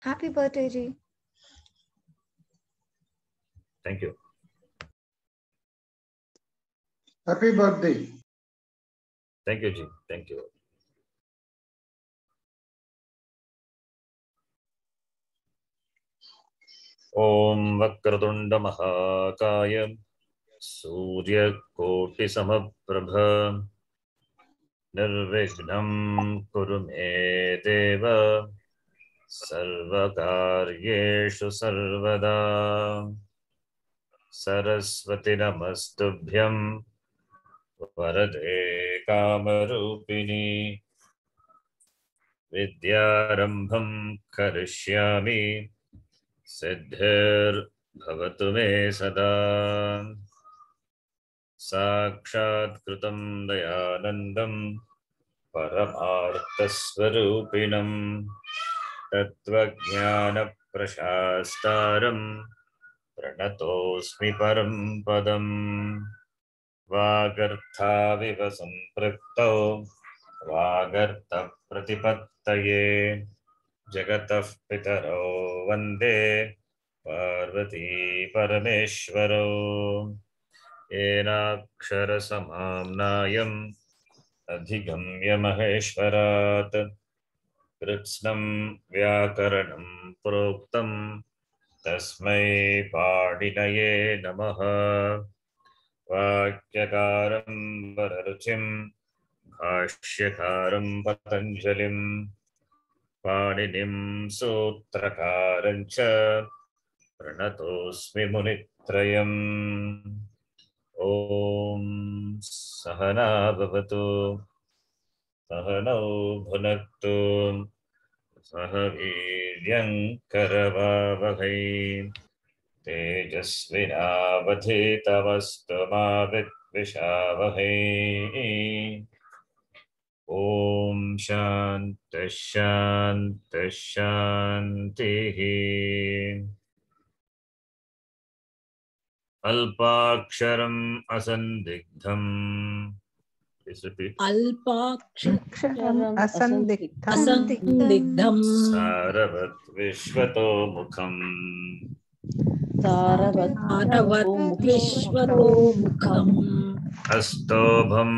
Happy birthday, Ji. Thank you. Happy birthday. Thank you, Ji. Thank you. Om Vakratunde Mahakaya Surya Koti Samaprabha Nirvignam Kuru Me Deva Sarvakaryeshu Sarvada Saraswati Namastubhyam Varade Kamarupini Vidyarambham Karishyami Siddhir Bhavatu Me Sada Sakshat Krutam Dayanandam Paramarthasvarupinam Tattvajnana Prashastaram Pranatosmi Param Padam Vagarthaviva Sampraktau Vagartha Pratipattaye Jagatah Pitaro Vande Parvati Parameshwaro Enakshara Samamnayam Adhigamya Maheshwarat Kritsnam Vyakaranam Proktam Tasmai Padinaye Namaha Vakyakaram Vararuchim Bhashyakaram Patanjalim Paninim Sutrakarancha Pranatosmi Munitrayam Om Sahana Bhavatu Sahanau Bhunaktu Sahaviryam Karavavahai Tejasvinavadhitavastu ma vidvishavahai Om Shanti Shanti Shanti Alpaksharam asandigdham. Please repeat. Alpaksharam Asandigdham. Saravat Vishwato Mukham. Saravat Vishwato Mukham. Astobham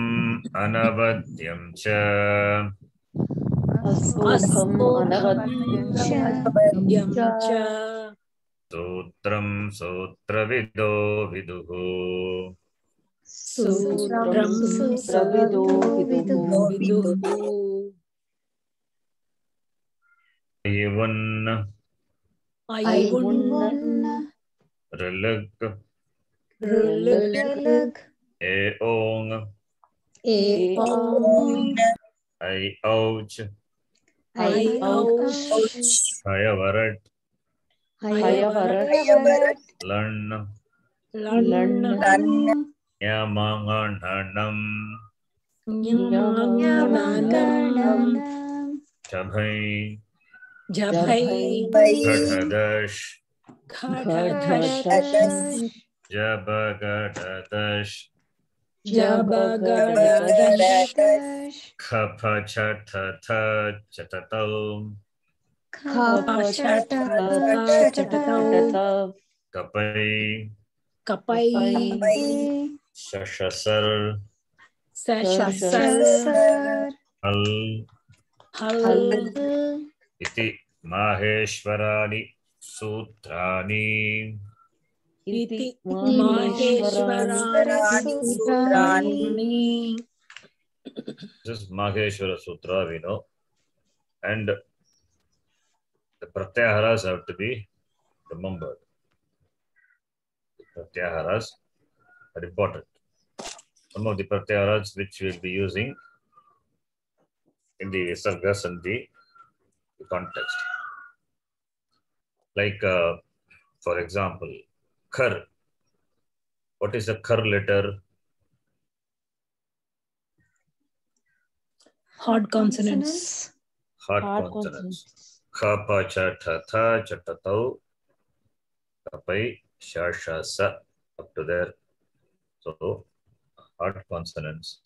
Anavadyam Cha. Astobham Anavadyam Cha. Sutram Sutravido Viduhu. Sutram Sutravido Viduhu. Ayun Ayun Rilag Rilag. Eong Eong Ayouch Ayouch Hayavarat Hayavarat Lan Lan Yamangananam Yamanganam Jabhai Jabhai Gadadash Gadadash Jabagadash Jabagadash Kapachatata Chatatam Kapachatata Kapai Kapai Shashasar Shashasar Al Hal Iti Maheshwarani Sutrani. Iti Maheshwarani Sutrani. This is Maheshwara Sutra, we know. And the Pratyaharas have to be remembered. The Pratyaharas are important. Some of the Pratyaharas which we will be using in the Sargas and the context. Like, for example, Khar. What is a Khar letter? Hard consonants. Hard consonants. Kha, pa, cha, tha, tha, chatatau, kapai, sha, sha, sa, up to there. So, hard consonants.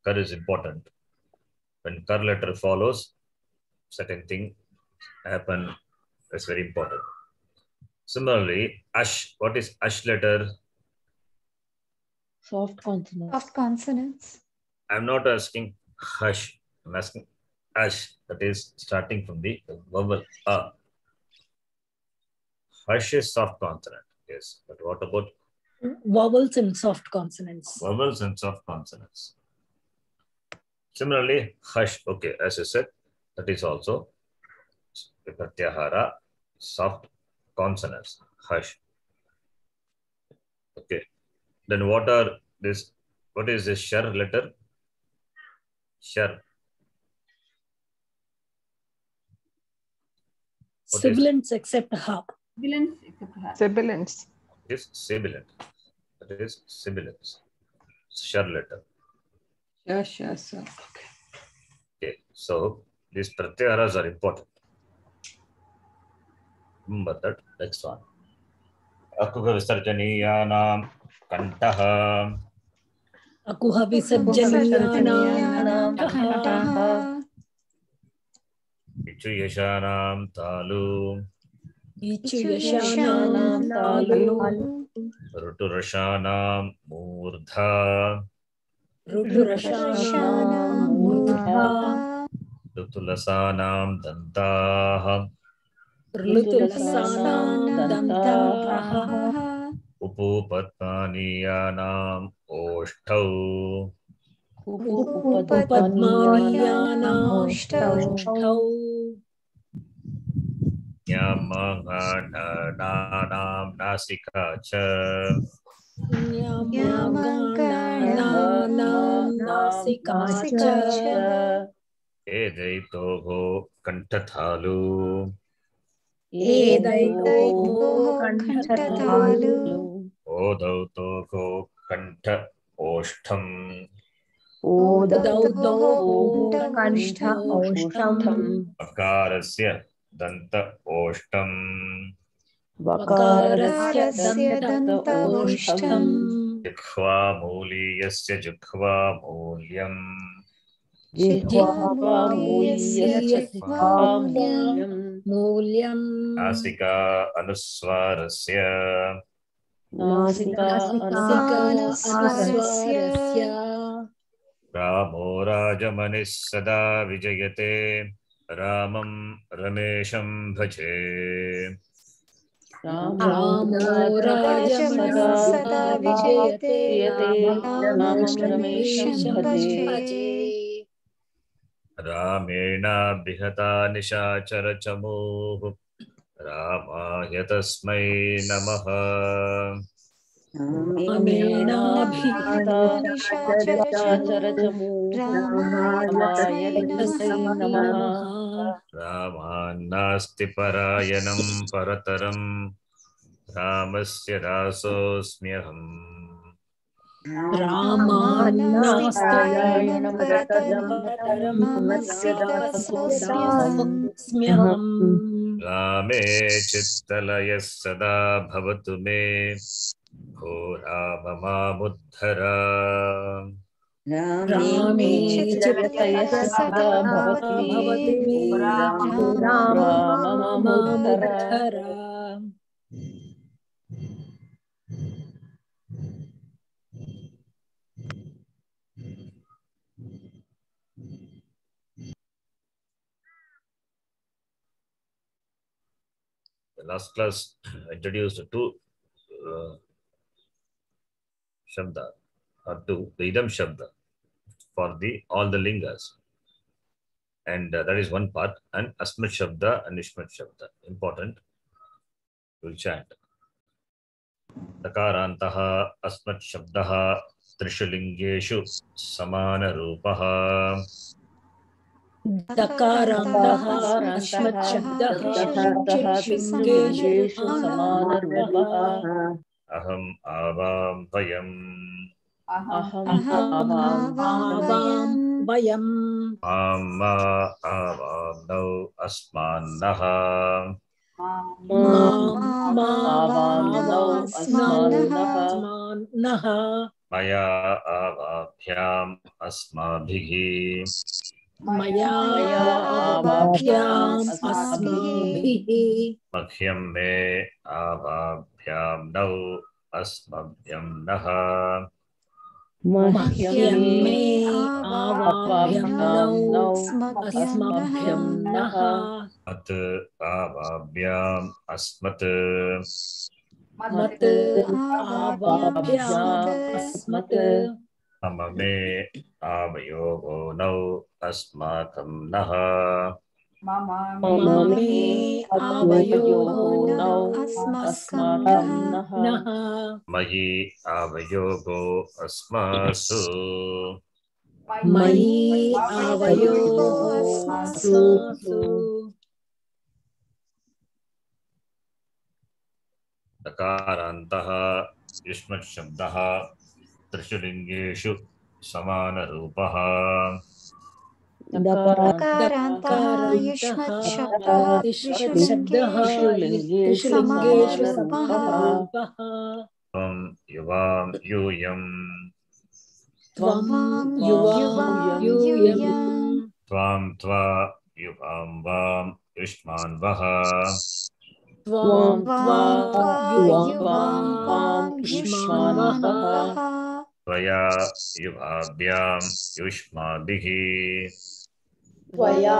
Kar is important. When Kar letter follows, certain thing happen That's very important. Similarly, ash. What is ash letter? Soft consonants. Soft consonants. I'm not asking hush. I'm asking ash. That is starting from the vowel a. Hush is soft consonant. Yes, but what about Vowels and soft consonants. vowels and soft consonants? Similarly, hush. Okay, as I said, that is also pratyahara, soft consonants. Hush. Okay. Then what are this? What is this shar letter? Shar. Sibilants except ha. Sibilants. It is sibilant. That is sibilants. Shar letter. Yes. Okay. So these pratyaharas are important. Remember that. Next one. Akuha visarjanīyanām kantaha. Akuha visarjanīyanām Kantaha. Ichu yashanām tālu. Ichu yashanām talu. Ruturashanām mūrdha. Ruturashanām murdha. Rutulasanām dantāha. Rutulasanām dantāha. Upupatmanīyanām oštau. Upadmanīyanām oštau. Nyamangānānām nasikā ca. Nyamangānānām nasikā ca. Edaitoho kantathalu. Edaitoho Kantathalu. Odautoho kantha oshtham. Odautoho kantha oshtham. Akarasya danta oshtham. Vakarasya danta oshtham. Jikhva mūliyasya jikhva mūlyam. Jihvamūlyasya mūlyam. Nasika anuswarasya. Nasika anuswarasya. Ramo rajamanis sada vijayate. Ramam ramesham bhaje. Ramo rajamanis sada vijayate. Ramam ramesham bhaje. Ramena bihata nishachara chamuh. Ramaya tasmai namaha. Ramena bhita nishachara chamu. Ramaya tasmai namaha. Ramannasti parayanam parataram. Ramasya dasosmyaham. Ramanastarayanam parataram smyaham. Rame chittalaya sada bhavatu me. Ho Rama muddhara. Rame chittalaya sada bhavatu me. Rama muddhara. The last class introduced two shabda or two the idam shabda for all the lingas, and that is one part, and asmat shabda and ishmat shabda important. We'll chant. Takarantaha asmat shabdaha trishu lingeshu samana rupaha. Dakarantaha asmat shabdaha trishu samana rupaha. Aham avam vayam. Aham avam vayam. Amma avam nau asmannaha. Avam asmannaha. Maya avabhyam asmabhighi. मया आवाभ्याम् अस्माभिः मह्यं मे आवाभ्यां नौ अस्मभ्यं नः मह्यं मे आवाभ्यां नौ अस्मभ्यं अस्मभ्यं नः मत् आवाभ्याम् अस्मत् मत् आवाभ्याम् अस्मत् मम मे आवयोगो नौ अस्माकं नः मम मे आवयोः नौ अस्माकं नः मयि आवयोगो अस्मासु मयि आवयोः अस्मासु दकारान्तः युष्मत् शब्दः त्रिषु लिङ्गेषु समानरूपः दकारान्तः युष्मत् शब्दः त्रिषु लिङ्गेषु लिङ्गेषु समानरूपः त्वं युवां यूयं त्वं युवां यूयं त्वां त्वा युवां वां युष्मान् वः त्वां त्वा युवां वां युष्मान् युष्मान् वः त्वया युवाभ्यां युष्माभिः त्वया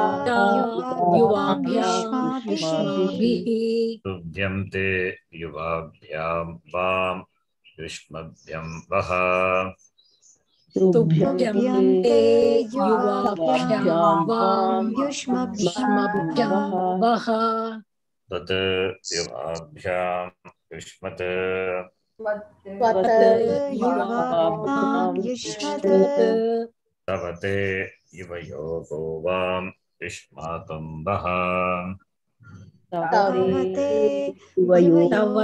युवाभ्यां युवाभ्यां युष्माभिः तुभ्यं ते युवाभ्यां वां युष्मभ्यं वः तुभ्यं ते युवाभ्यां युवाभ्यां वां युष्मभ्यं वः तत् युवाभ्यां युष्मत् त्वत् युवाभ्यां युष्मत् तव ते युवयोगो वां युष्माकं वः तव ते युवयोः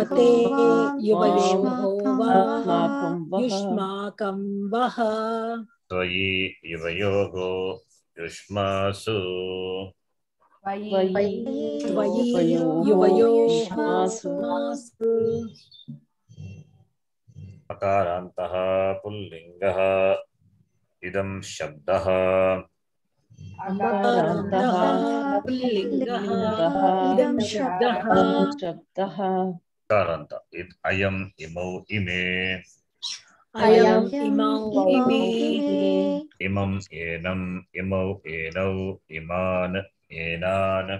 वां युष्माकं वः त्वयि युवयोगो युष्मासु त्वयि युवयोः अस्मासु अकारान्तः पुल्लिङ्गः इदं शब्दः अकारान्तः पुल्लिङ्गः इदं शब्दः अकारान्त अयम् इमौ इमे अयम् इमौ इमे इमम् एनम् इमौ एनौ इमान् एनान्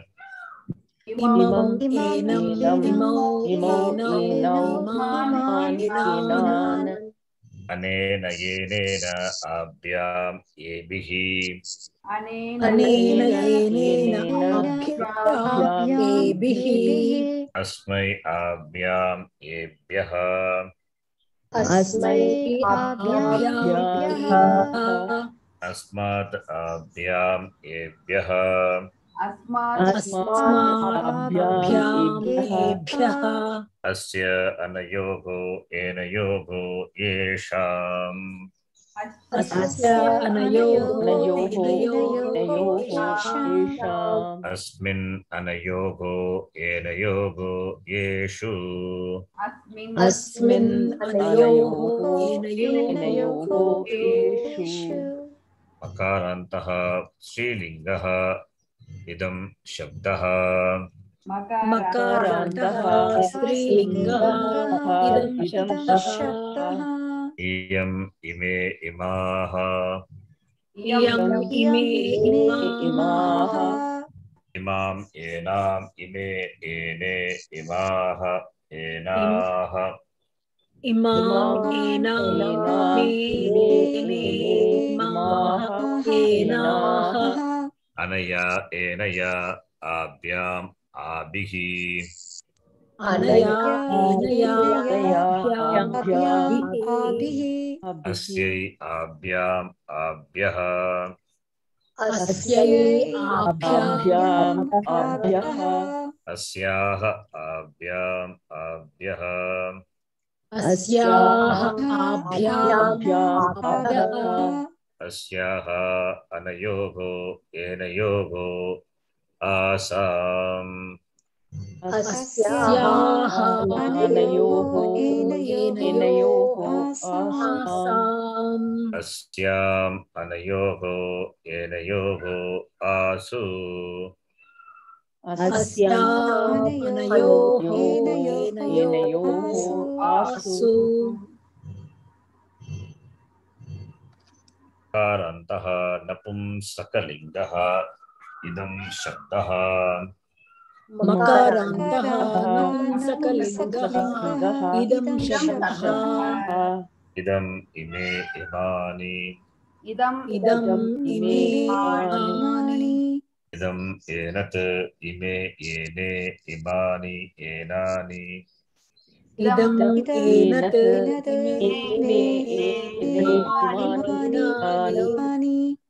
इमम् एनम् इमौ एनौ इमान् एनान् अनेन येनेन आभ्याम् एभिः अनेन येनेन आभ्याम् एभिः अस्मै आभ्याम् एभ्यः अस्मै आभ्याम् एभ्यः अस्मात् आभ्याम् एभ्यः अस्माभ्याम् एभ्यः अस्य अनयोगो एनयोगो येषाम् अस्य अनयोः येषाम् अस्मिन् अनयोगो एनयोगो येषु अस्मिन् अनयोः येषु मकारान्तः स्त्रीलिङ्गः इदं शब्दः मकारान्तः स्त्रीलिङ्गः इदं शब्दः इयम् इमे इमाः इयम् इमे इमाः इमाम् एनाम् इमे एने इमाः एनाः इमाम् एनाम् इमे इमाः एनाः अनया एनया आभ्याम् आभिः अनया आभ्याम् अस्यै आभ्याम् आभ्यः अस्यै आभ्याम् आभ्यः अस्याः आभ्याम् आभ्यः अस्याः आभ्याम् आभ्यः अस्याः अनयोगो एनयोगो आसाम् अस्याः अनयोः एनयोः आसाम् आसाम् अस्याम् अनयोः एनयोः आसु अस्याम् अनयोः एनयोः आसु कारान्तः नपुंसकलिङ्गः इदं शब्दः मकारान्तः नपुंसकलिङ्गः इदं शब्दः इदम् इमे इमानि इदम् इमे इमानि इदम् एनत् इमे एने इमानि एनानि इदम् एनत् इमे एनानि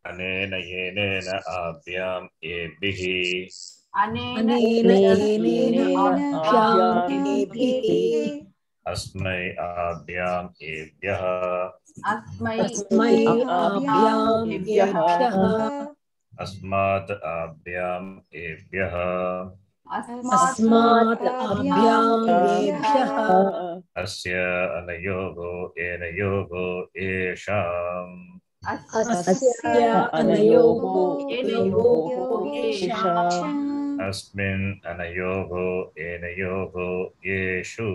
अनेन येनेन आभ्याम् एभिः अनेन एनेन आभ्याम् एभिः अस्मै आभ्याम् एभ्यः अस्मै आभ्याम् एभ्यः अस्मात् आभ्याम् एभ्यः अस्मात् आभ्याम् एभ्यः अस्य अनयोः एनयोः येषाम् अस्य अनयोः एनयोः येषाम् अस्मिन् अनयोः एनयोः येषु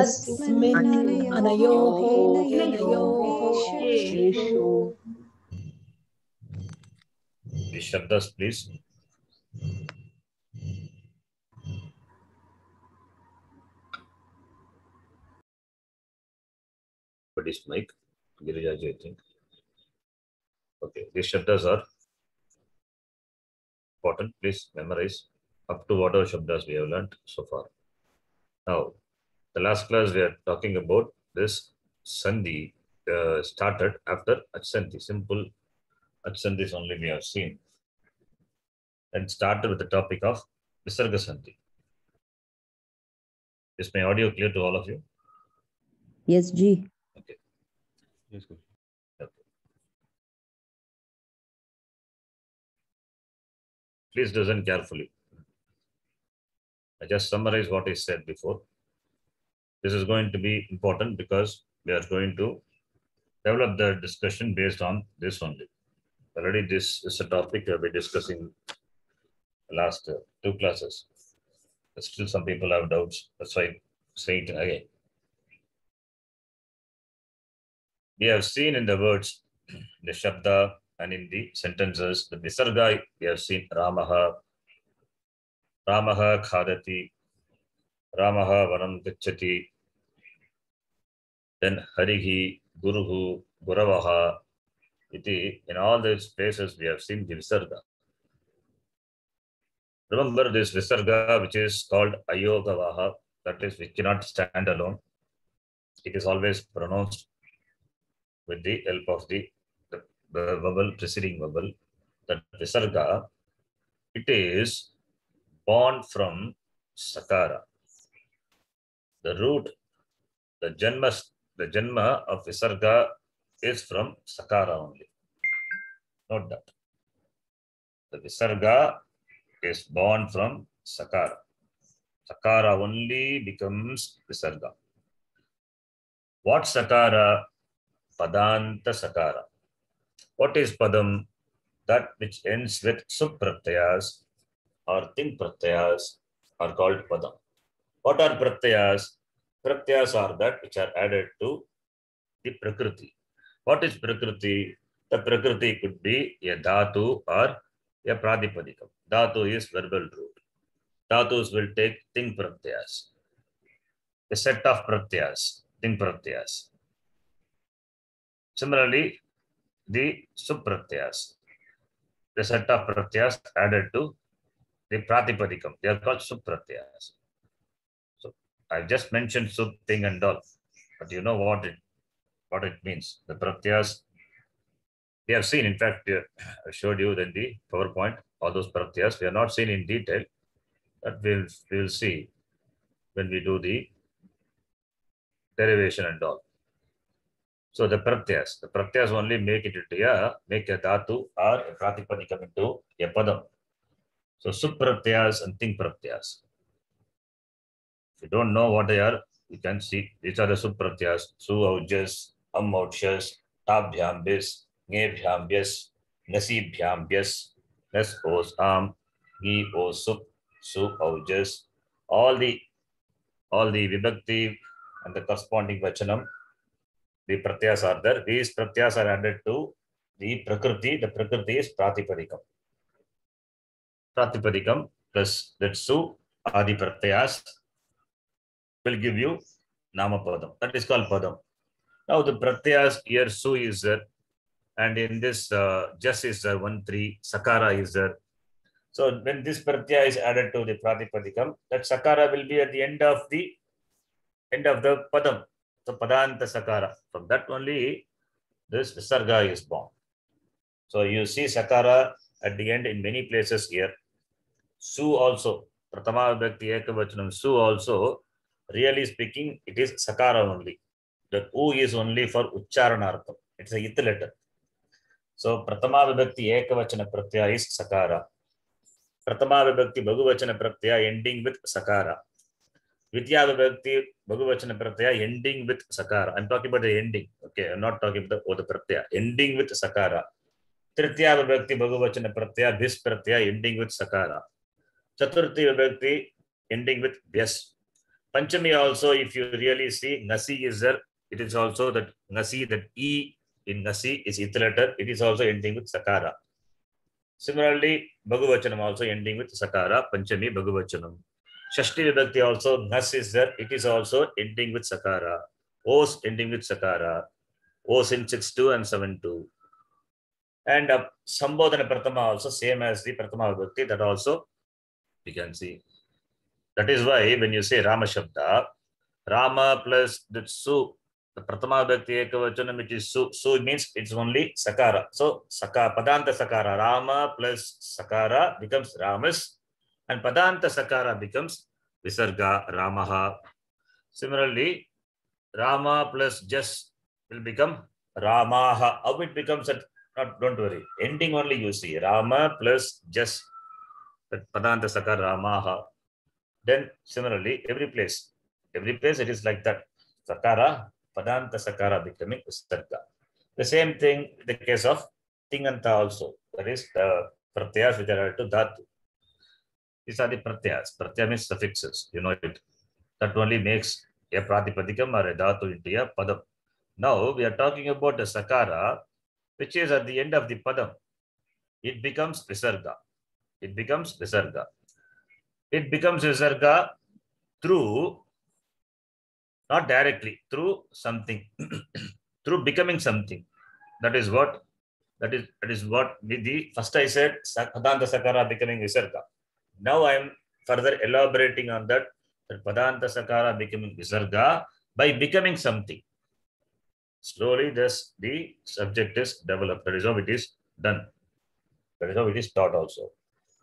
अस्मिन् अनयोः एनयोः येषु The shabdas, please. What is mic? Girijaji, I think. Okay, these shabdas are important. Please memorize up to whatever shabdas we have learned so far. Now, the last class we are talking about this sandhi started after achanti. Simple achantis only we have seen. And started with the topic of visarga sandhi. Is my audio clear to all of you? Yes, Ji. Okay. Yes, good. Okay. Please listen carefully. I just summarize what I said before. This is going to be important because we are going to develop the discussion based on this only. Already this is a topic we have been discussing the last two classes. But still some people have doubts. That's why I'm saying it again. We have seen in the words, the shabda, and in the sentences, the visarga, we have seen Ramaha, Ramaha khadati, Ramaha vanam gacchati, then Harihi, Guruhu, Guravaha. In all these places, we have seen the visarga. Remember this visarga, which is called ayogavaha, that is, which cannot stand alone. It is always pronounced with the help of the vowel, preceding vowel. That visarga, it is born from sakara. The root, the janma of visarga is from sakara only. Note that. The visarga is born from sakara. Sakara only becomes visarga. What sakara? Padanta sakara. What is padam? That which ends with supratyas or tin pratyas are called padam. What are pratyas? Pratyas are that which are added to the prakriti. What is prakriti? The prakriti could be a dhatu or a pradipadikam. Dhatu is verbal root. Dhatus will take ting pratyas. A set of pratyas, ting pratyas. Similarly, the supratyas, the set of pratyas added to the pratipadikam. They are called supratyas. So I just mentioned sup, ting and all, but you know what it means. The pratyas, we have seen, in fact, I showed you in the PowerPoint, all those pratyas. We have not seen in detail, but we'll see when we do the derivation and all. So the pratyas only make it into make a dhatu or a pratipadikam into a padam. So supratyas and ting pratyas. If you don't know what they are, you can see these are the supratyas. Su aujas, am aujas, tabhyam bis, ngebhyam bis, nasibhyam bis, nes os am, gi os sup, su aujas. All the vibhakti and the corresponding vachanam, the pratyas are there. These pratyas are added to the prakriti. The prakriti is pratipadikam. Pratipadikam plus that su adi pratyas will give you namapadam. That is called padam. Now the pratyas here su is there, and in this jas is there, 1, 3, sakara is there. So when this pratyaya is added to the pratipadikam, that sakara will be at the end of the padam. So padanta sakara. From that only this visarga is born. So you see sakara at the end in many places here. Su also, pratama vibhakti ekavachanam, su also, really speaking, it is sakara only. The u is only for ucharanartham. It's a it letter. So pratama vibhakti ekavachana pratyaya is sakara. Pratama vibhakti bahuvachana pratyaya ending with sakara. Vidya vibhakti bahuvachana pratyaya ending with sakara. I'm talking about the ending. Okay, I'm not talking about the pratyaya. Ending with sakara. Tritiya vibhakti bahuvachana pratyaya bis pratyaya ending with sakara. Chaturthi vibhakti ending with vyas. Panchami also, if you really see, nasi is there. It is also that nasi, that e in nasi is it letter. It is also ending with sakara. Similarly, bahuvachanam also ending with sakara. Panchami bahuvachanam. Shashti vibhakti also, nas is there. It is also ending with sakara. Os ending with sakara. Os in 6-2 and 7-2. And Sambodhana Pratama also same as the Pratama vibhakti. That also we can see. That is why when you say Rama Shabda, Rama plus the su, the Pratama vibhakti ekavachanam, which is su. Su means it's only sakara. So sakara, padanta sakara. Rama plus sakara becomes Ramas, and padanta sakara becomes visarga, Ramaha. Similarly, Rama plus jas will become Ramaha. How it becomes that? Don't worry. Ending only you see. Rama plus jas. Padanta sakara, Ramaha. Then similarly, every place it is like that. Sakara, padanta sakara becoming visarga. The same thing in the case of tinganta also. That is the pratyas which are added to dhatu. These are the pratyas. Pratyaya means suffixes. You know it. That only makes a pratipadikam or a dhatu into a padam. Now we are talking about the sakara, which is at the end of the padam. It becomes visarga. It becomes visarga. It becomes visarga through, not directly, through something, through becoming something. That is what with the first I said padanta sakara becoming visarga. Now I am further elaborating on that padanta sakara becoming visarga by becoming something. Slowly this the subject is developed. That is how it is done. That is how it is taught also.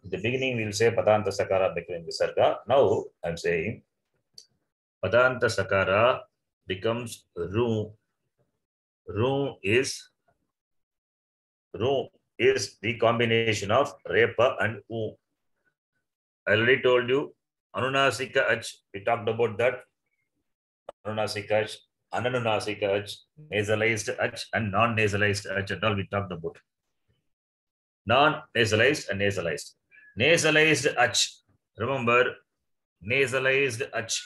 In the beginning we will say padanta sakara becoming visarga. Now I am saying padanta sakara becomes ru. Ru is the combination of repa and u. I already told you anunasika ach. We talked about that. Anunasika ach, ananunasika ach, nasalized ach, and non-nasalized ach, and all we talked about. Non-nasalized and nasalized. Nasalized ach. Remember, nasalized ach.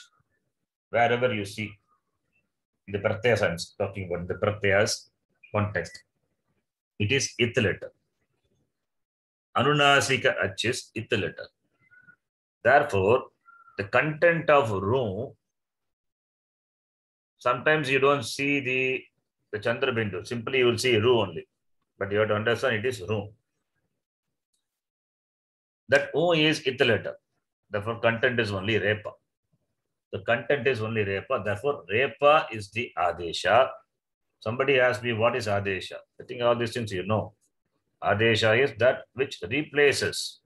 Wherever you see the pratyas, I am talking about the pratyas context. It is ith letter. Anunasika ach is ith letter. Therefore, the content of ru, sometimes you don't see the Chandra Bindu. Simply you will see ru only. But you have to understand it is ru. That u is ith letter. Therefore, content is only repa. The content is only repa. Therefore, repa is the adesha. Somebody asked me, what is adesha? I think all these things you know. Adesha is that which replaces.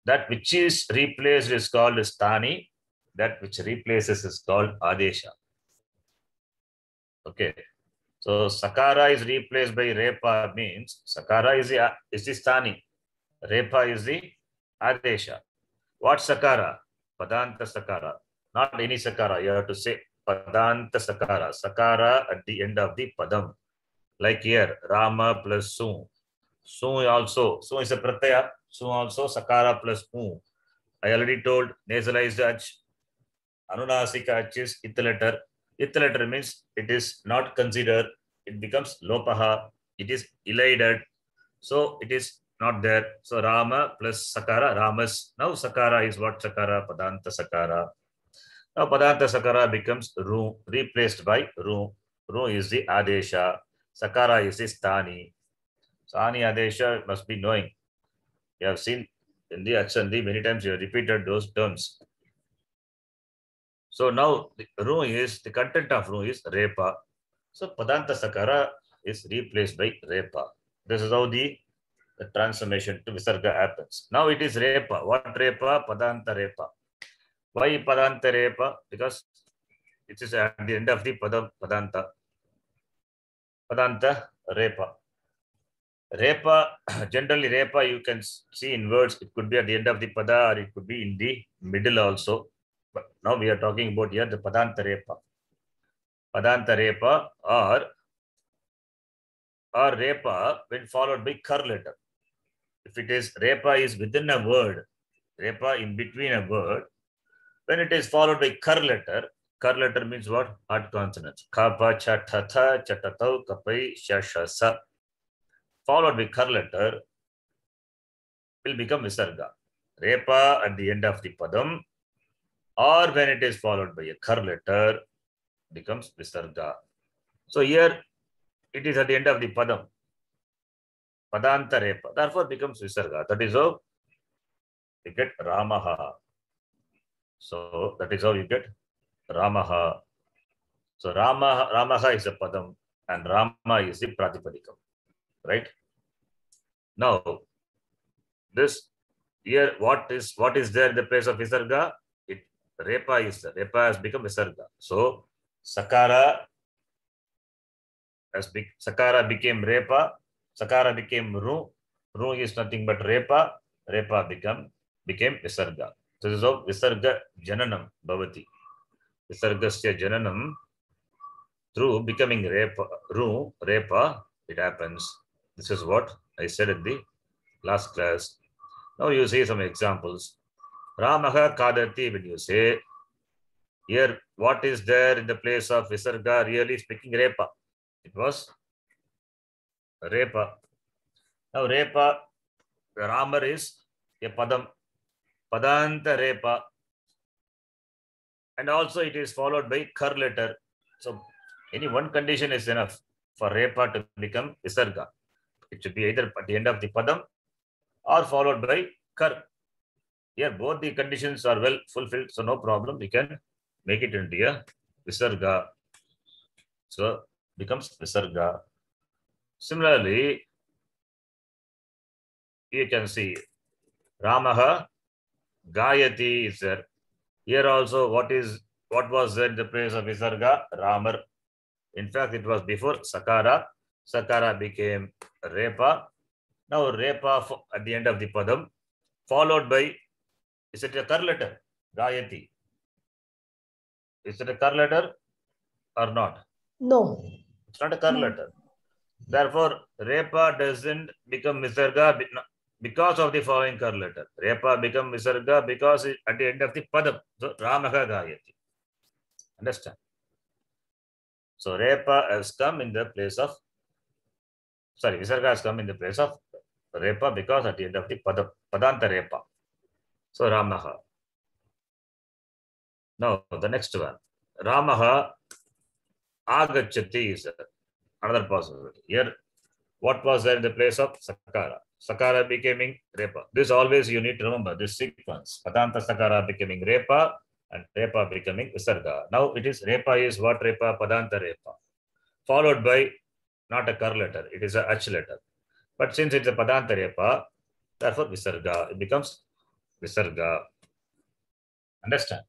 That which is replaced is called sthani. That which replaces is called adesha. Okay. So sakara is replaced by repa means sakara is the sthani. Repa is the Adesha. What sakara? Padanta sakara. Not any sakara. You have to say Padanta sakara. Sakara at the end of the padam. Like here, Rama plus Su. Su also. Su is a pratyaya. Su also sakara plus U. I already told nasalized H. Anunasika H is ith letter. Ith letter means it is not considered. It becomes lopaha. It is elided. So it is not there. So Rama plus Sakara, Ramas. Now Sakara is what? Sakara, Padanta Sakara. Now Padanta Sakara becomes Ru, replaced by Ru. Ru is the Adesha. Sakara is the Stani. Stani Adesha must be knowing. You have seen in the Achandi many times you have repeated those terms. So now the Ru is, the content of Ru is Repa. So Padanta Sakara is replaced by Repa. This is how the transformation to Visarga happens. Now it is Repa. What Repa? Padanta Repa. Why Padanta Repa? Because it is at the end of the Padanta. Padanta Repa. Repa, generally Repa you can see in words, it could be at the end of the Pada or it could be in the middle also. But now we are talking about here the Padanta Repa. Padanta Repa or Repa when followed by Kar letter. If it is Repa is within a word, Repa in between a word, when it is followed by Kar letter means what? Hard consonants. Kapa, chatata, chatatau, kapai, shashasa. Followed by Kar letter will become Visarga. Repa at the end of the Padam, or when it is followed by a Kar letter, becomes Visarga. So here it is at the end of the Padam. Padanta Repa. Therefore becomes Visarga. That is how you get Ramaha. So that is how you get Ramaha. So Ramaha is a Padam and Rama is the Pratipadikam. Right? Now, this here, what is there in the place of Visarga? Repa is there. Repa has become Visarga. So Sakara became Repa. Sakara became Ru. Ru is nothing but Repa. Repa became Visarga. So this is how Visarga Jananam Bhavati. Visargasya Jananam through becoming Repa, Ru, Repa, it happens. This is what I said in the last class. Now you see some examples. Ramaha Kadati, when you say here, what is there in the place of Visarga? Really speaking, Repa. It was Repa. Now Repa, the Ramar is a Padam. Padanta Repa. And also it is followed by Kar letter. So any one condition is enough for Repa to become Visarga. It should be either at the end of the Padam or followed by Kar. Here both the conditions are well fulfilled, so no problem. We can make it into a Visarga. So becomes Visarga. Similarly, you can see Ramaha Gayati is there. Here also what was there in the place of Visarga? Ramar. In fact, it was before Sakara. Sakara became Repa. Now Repa at the end of the Padam, followed by, is it a Kar letter? Gayati. Is it a Kar letter or not? No. It's not a Kar letter. Therefore, Repa doesn't become Visarga because of the following Kar letter. Repa become Visarga because at the end of the Padam. So Ramaha Gayati. Understand? So Repa has come in the place of, Visarga has come in the place of Repa because at the end of the Padam, Padanta Repa. So Ramaha. Now the next one. Ramaha Agachati is another possibility. Here, what was there in the place of Sakara? Sakara becoming Repa. This always you need to remember this sequence. Padanta Sakara becoming Repa and Repa becoming Visarga. Now it is Repa is what Repa? Padanta Repa. Followed by not a Kar letter, it is a H letter. But since it's a Padanta Repa, therefore Visarga, it becomes Visarga. Understand?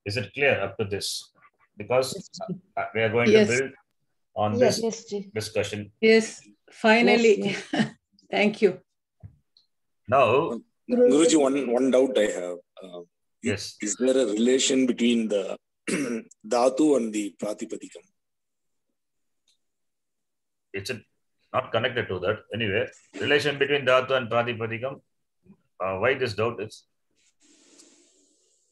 Is it clear up to this? Because we are going to build on this discussion. Yes, finally. Thank you. Now, Guruji, one doubt I have. Yes. Is there a relation between the dhatu and the pratipadikam? It's not connected to that. Anyway, relation between dhatu and pratipadikam. Why this doubt is?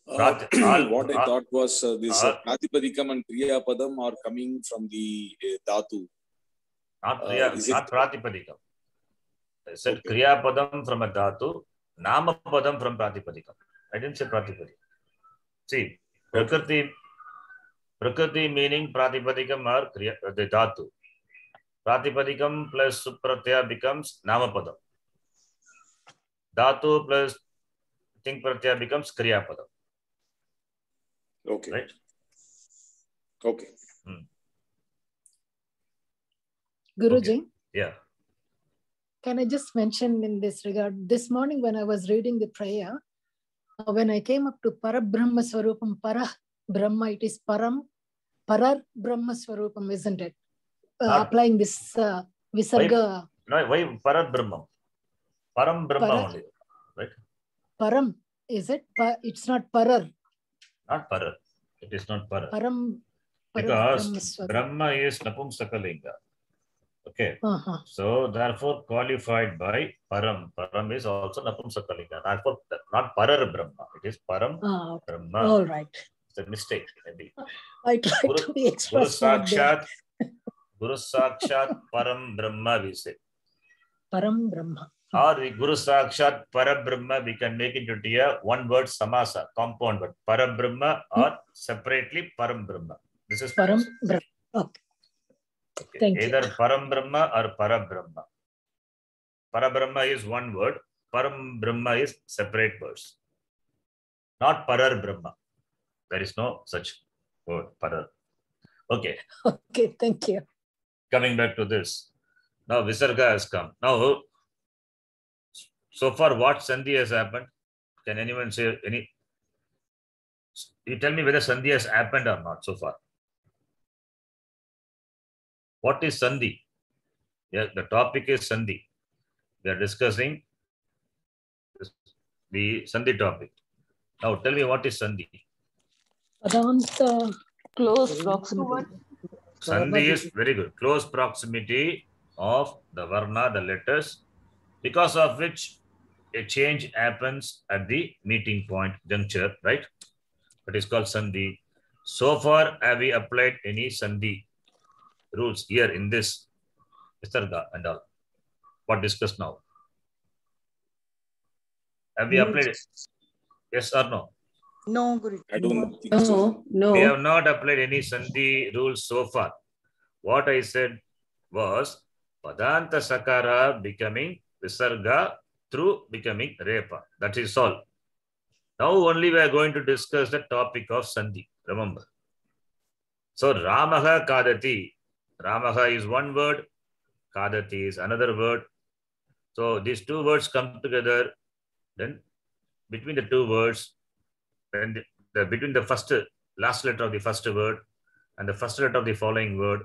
What I thought was this pratipadikam and kriyapadam are coming from the dhatu. Not pratipadikam. I said kriyapadam from a dhatu, namapadam from pratipadikam. I didn't say pratipadikam. See, prakriti meaning pratipadikam or the dhatu. Pratipadikam plus supratyaya becomes namapadam. Dhatu plus ting pratyaya becomes kriyapadam. Okay. Right? Okay. Guruji? Okay. Yeah. Can I just mention in this regard, this morning when I was reading the prayer, when I came up to Parabrahma Swarupam, Para Brahma, it is Parar Brahma Swarupam, isn't it? Applying this Visarga. Why Parar Brahma? Param Brahma only, right? Param, is it? It's not Parar. Not Parar. It is not Parar. Because Brahma is Napumsakalinga. Okay. So therefore qualified by Param. Param is also Napumsakalinga. Therefore not Parar Brahma. It is Param Brahma. All right. It's a mistake maybe. I try to be extra smart there. Guru Sakshat Param Brahma we say. Param Brahma. Or Guru Sakshat Parabrahma, we can make it into a one word samasa, compound word. Parabrahma or separately Param Brahma. This is Param Brahma. Okay. Thank Either you. Param Brahma or Parabrahma. Parabrahma is one word. Param Brahma is separate words. Not Parar Brahma. There is no such word, Parar. Okay. Okay, thank you. Coming back to this. Now Visarga has come. Now, so far what Sandhi has happened? Can anyone say any? You tell me whether Sandhi has happened or not so far. What is Sandhi? Yeah, the topic is Sandhi. We are discussing the Sandhi topic. Now tell me what is Sandhi? Close proximity. Sandhi is very good. Close proximity of the Varna, the letters, because of which a change happens at the meeting point, juncture, right? That is called Sandhi. So far, have we applied any Sandhi rules here in this Visarga and all? What discussed now? Have we applied it? Yes or no? No, Guru. I don't think so. No. We have not applied any Sandhi rules so far. What I said was Padanta Sakara becoming Visarga through becoming Repa. That is all. Now only we are going to discuss the topic of Sandhi. Remember. So Ramaha Kadati. Ramaha is one word. Kadati is another word. So these two words come together. Then between the two words, then between the last letter of the first word and the first letter of the following word,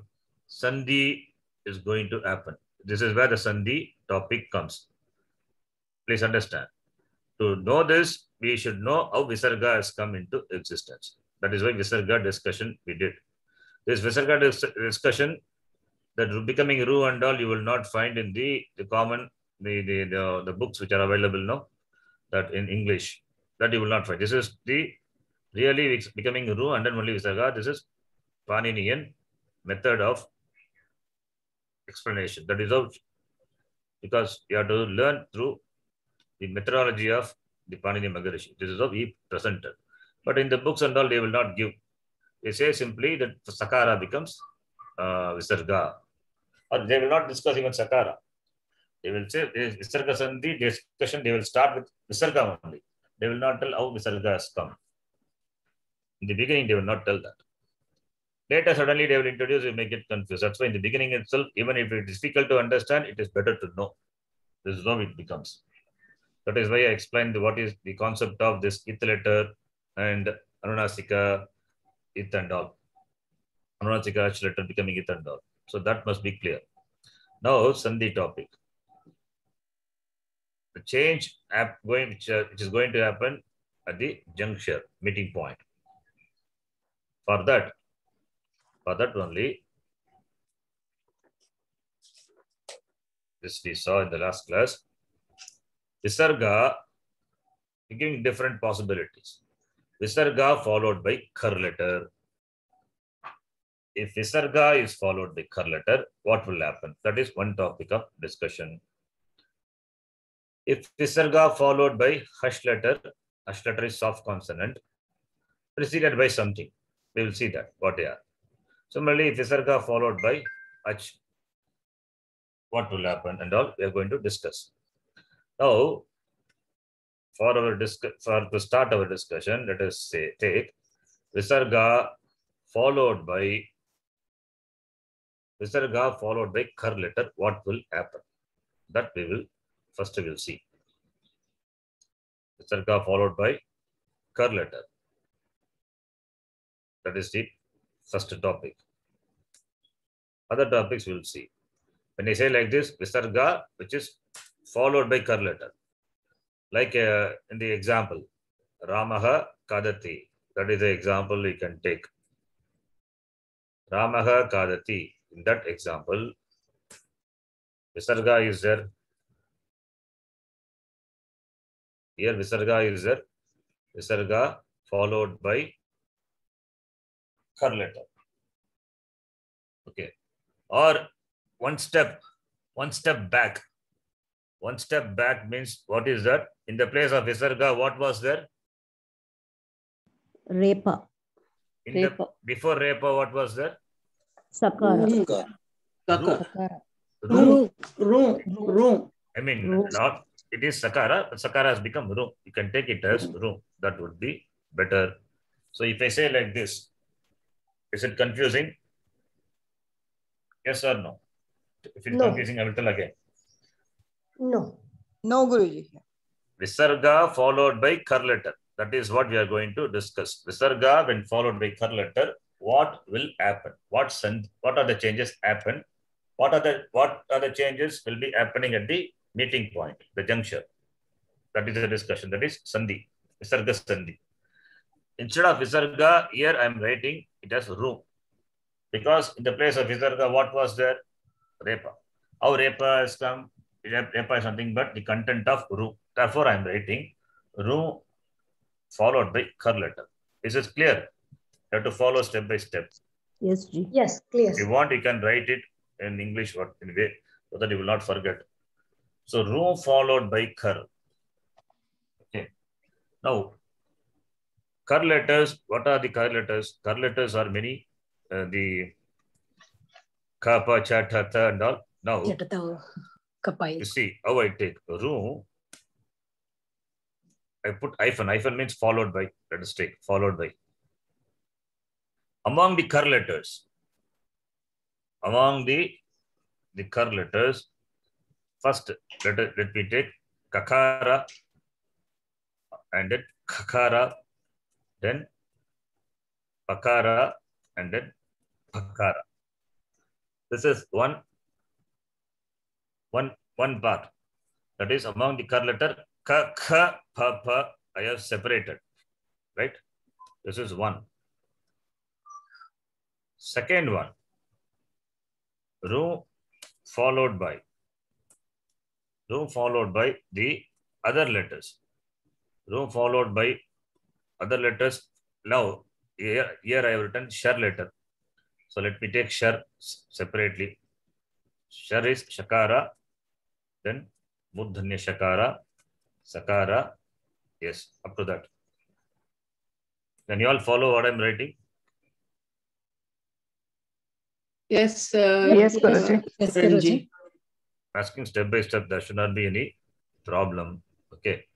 Sandhi is going to happen. This is where the Sandhi topic comes. Please understand. To know this, we should know how Visarga has come into existence. That is why Visarga discussion we did. This Visarga discussion, that becoming Ru and all, you will not find in the common, the books which are available now, that in English, that you will not find. This is the really becoming Ru and then only Visarga. This is Paninian method of explanation. That is how, because you have to learn through the methodology of the Panini Maharishi. This is how he presented. But in the books and all, they will not give. They say simply that Sakara becomes Visarga. Or they will not discuss even Sakara. They will say Visarga Sandhi discussion, they will start with Visarga only. They will not tell how Visarga has come. In the beginning, they will not tell that. Later, suddenly they will introduce, you may get confused. That's why in the beginning itself, even if it is difficult to understand, it is better to know. This is how it becomes. That is why I explained what is the concept of this ith letter and Anunasika, ith and all. Anunasika H letter becoming ith and all. So that must be clear. Now, Sandhi topic. the change which is going to happen at the juncture, meeting point. For that only, this we saw in the last class, Visarga giving different possibilities. Visarga followed by kar letter. If Visarga is followed by kar letter, what will happen? That is one topic of discussion. If Visarga followed by hush letter is soft consonant, preceded by something, we will see that, what they are. Similarly, if Visarga followed by ach, what will happen and all, we are going to discuss. Now, to start our discussion, let us take Visarga followed by kar letter, what will happen? That we will see. Visarga followed by kar letter. That is the first topic. Other topics we will see. When I say like this, Visarga, which is followed by kar letter. Like in the example, Ramaha Kadati. That is the example we can take. Ramaha Kadati. In that example, Visarga is there. Here Visarga is there. Visarga followed by kar letter. Okay. Or one step back. One step back means what is that? In the place of Visarga, what was there? Repa. Before Repa, what was there? Sakara. Ru. I mean, not it is Sakara, but Sakara has become Ru. You can take it as Ru. That would be better. So if I say like this, is it confusing? Yes or no? If it's confusing, I will tell again. No. No, Guruji. Visarga followed by kar letter. That is what we are going to discuss. Visarga when followed by kar letter, what will happen? What are the changes happen? What are the changes will be happening at the meeting point, the juncture? That is the discussion. That is Sandhi. Visarga Sandhi. Instead of Visarga, here I am writing it as Ru. Because in the place of Visarga, what was there? Repa. How Repa has come? Repa is nothing but the content of Ru. Therefore, I am writing Ru followed by kar letter. Is it clear? You have to follow step by step. Yes, Ji. Yes, clear. If you want, you can write it in English anyway, so that you will not forget. So, Ru followed by kar. Okay. Now, kar letters, what are the kar letters? Kar letters are many. The Kappa, Chata, Tha and all. Now, you see how I take Ru. I put hyphen. Hyphen means followed by. Let us take followed by. Among the kar letters, first let me take Kakara and then Kakara, then Pakara and then Pakara. This is one part. That is among the kar letter Ka, Kha, Pa, Pa, I have separated. Right? This is one. Second one, Ru followed by the other letters. Ru followed by other letters. Now, here I have written Shar letter. So let me take Shar separately. Shar is Shakara, then Mudhanya Shakara, Sakara. Yes, up to that. Can you all follow what I'm writing? Yes, Yes, Guruji. Yes, Guruji. Asking step by step, there should not be any problem. Okay.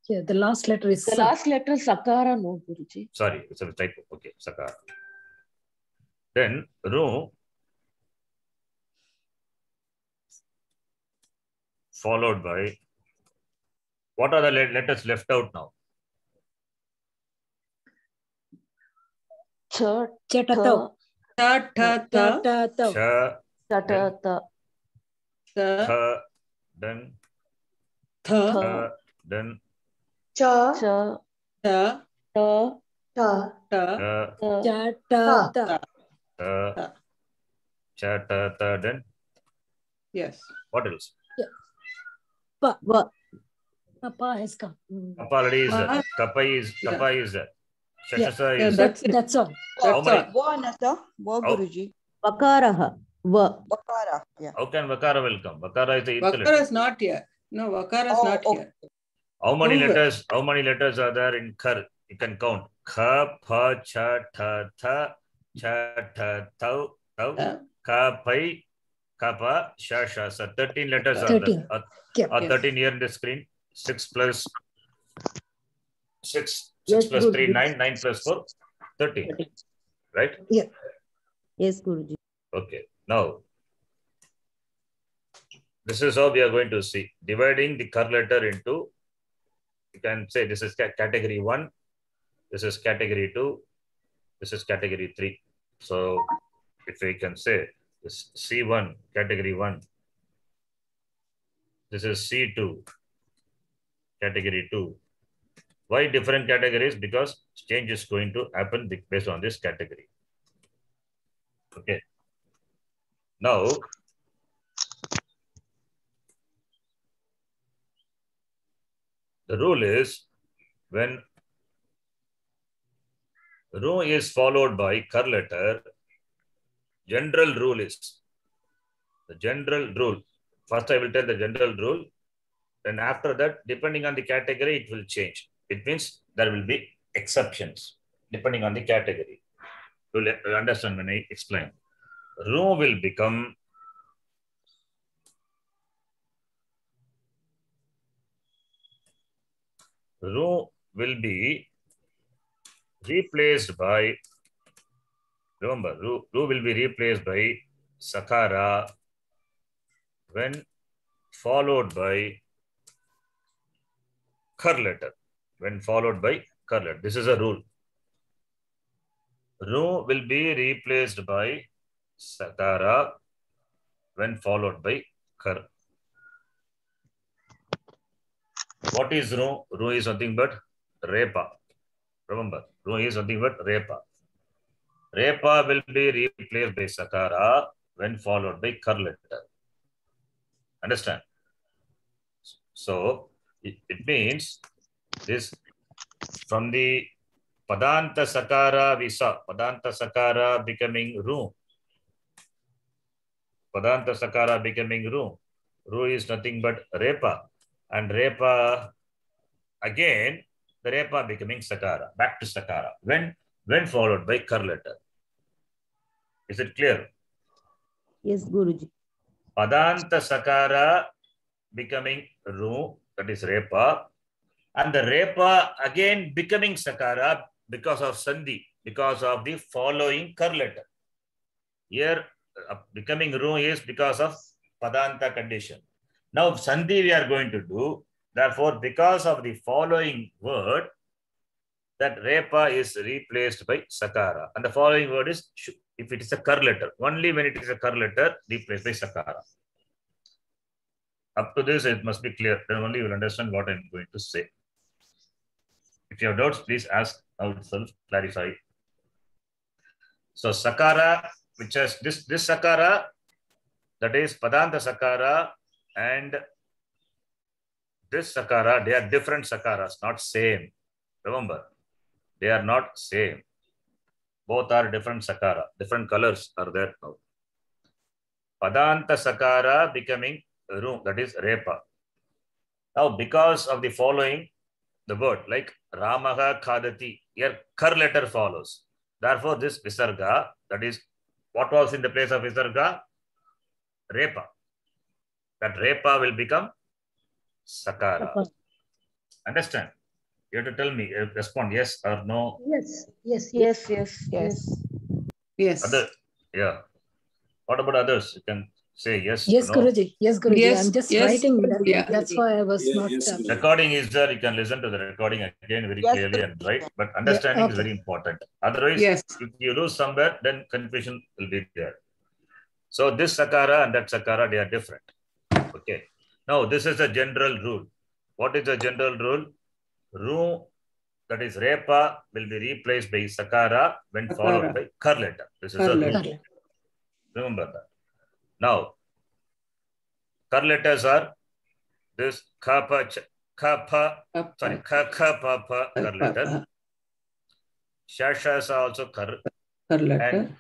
Yeah, the last letter is The last letter Sakara, no, Guruji. Sorry, it's a typo. Okay, Sakara. Then Ru followed by, what are the letters left out now? Chatata. Cha, Chatata. Tha, then Tha. tha, then Cha. Cha. Ta. Ta. Ta. Ta. ta, Ta. Cha, ta, ta. ta, Ta. cha, ta, ta, then Yes. what else? Pa. Va. Pa has come. Kappa already is there. Ah. Kappa is there. Shashasa Yeah, is that- there. That's all. How That's many? all. Va Nata, Va How- Guruji. Vakaraha. Va. Vakara. Yeah. How can Vakara will come? Vakara is the Vakara letter. is not here. No, Vakara is Oh, not okay. here. How many Prove it. letters? How many letters are there in Kar? You can count. Kha, pa, cha, tha, tha, cha, tha, tau, tau, Uh, ka, pai, kappa, sha, sha. So 13 letters are 13. there. Yeah. Are Yes. 13 here in the screen. 6 plus 6 Yes, plus good, 3, good. 9, 9 plus 4, 13. Right? Yes, Guruji. Okay. Now, this is how we are going to see. Dividing the Kar letter into, you can say this is category 1, this is category 2, this is category 3. So, if we can say this C1, category 1, this is C2, category 2. Why different categories? Because change is going to happen based on this category. Okay. Now, the rule is when Ru is followed by Kar letter, general rule is the general rule. First, I will tell the general rule. Then after that, depending on the category, it will change. It means there will be exceptions depending on the category. You will understand when I explain. Ru will become Ru will be replaced by, remember, Ru will be replaced by Sakara when followed by Kar letter. When followed by Kar letter. This is a rule. Ru will be replaced by Sakara when followed by Kar. What is Ru? Ru is nothing but Repa. Remember, Ru is nothing but Repa. Repa will be replaced by Sakara when followed by Kar letter. Understand? So, it means this from the Padanta Sakara we saw. Padanta Sakara becoming Ru. Padanta Sakara becoming Ru. Ru is nothing but Repa. And Repa, again, the Repa becoming Sakara. Back to Sakara. When followed by Kar letter. Is it clear? Yes, Guruji. Padanta Sakara becoming Ru, that is Repa. And the Repa again becoming Sakara because of Sandhi, because of the following Kar letter. Here, becoming Ru is because of Padanta condition. Now, Sandhi we are going to do. Therefore, because of the following word, that Repa is replaced by Sakara. And the following word is, if it is a Kar letter, only when it is a Kar letter, replaced by Sakara. Up to this, it must be clear. Then only you will understand what I am going to say. If you have doubts, please ask. I will self-clarify. So, Sakara, which has this Sakara, that is Padanta Sakara, and this Sakara, they are different Sakaras, not same. Remember, they are not same. Both are different Sakara. Different colors are there now. Padanta Sakara becoming Ru, that is Repa. Now, because of the following, the word like Ramaha Khadati, here Kar letter follows. Therefore, this Visarga, that is what was in the place of Visarga? Repa. That Repa will become Sakara. Understand? You have to tell me, respond yes or no. Yes, yes, Yes, yes, Yes. Yes. Other, yeah. What about others? You can say yes. Yes, or no. Guruji. Yes, Guruji. Yes, I'm just yes, writing that. yeah. That's why I was Yeah, not. yes, Guruji. Recording is there. You can listen to the recording again very Yes, clearly and Guruji. right. But understanding is okay. very important. Otherwise, Yes. if you lose somewhere, then confusion will be there. So this Sakara and that Sakara, they are different. Now, this is a general rule. What is the general rule? Ru, that is repa, will be replaced by sakara when followed by kar letter. This is a rule. Remember that. Now, kar letters are this kha pa kar letter. Shashas are also kar letter.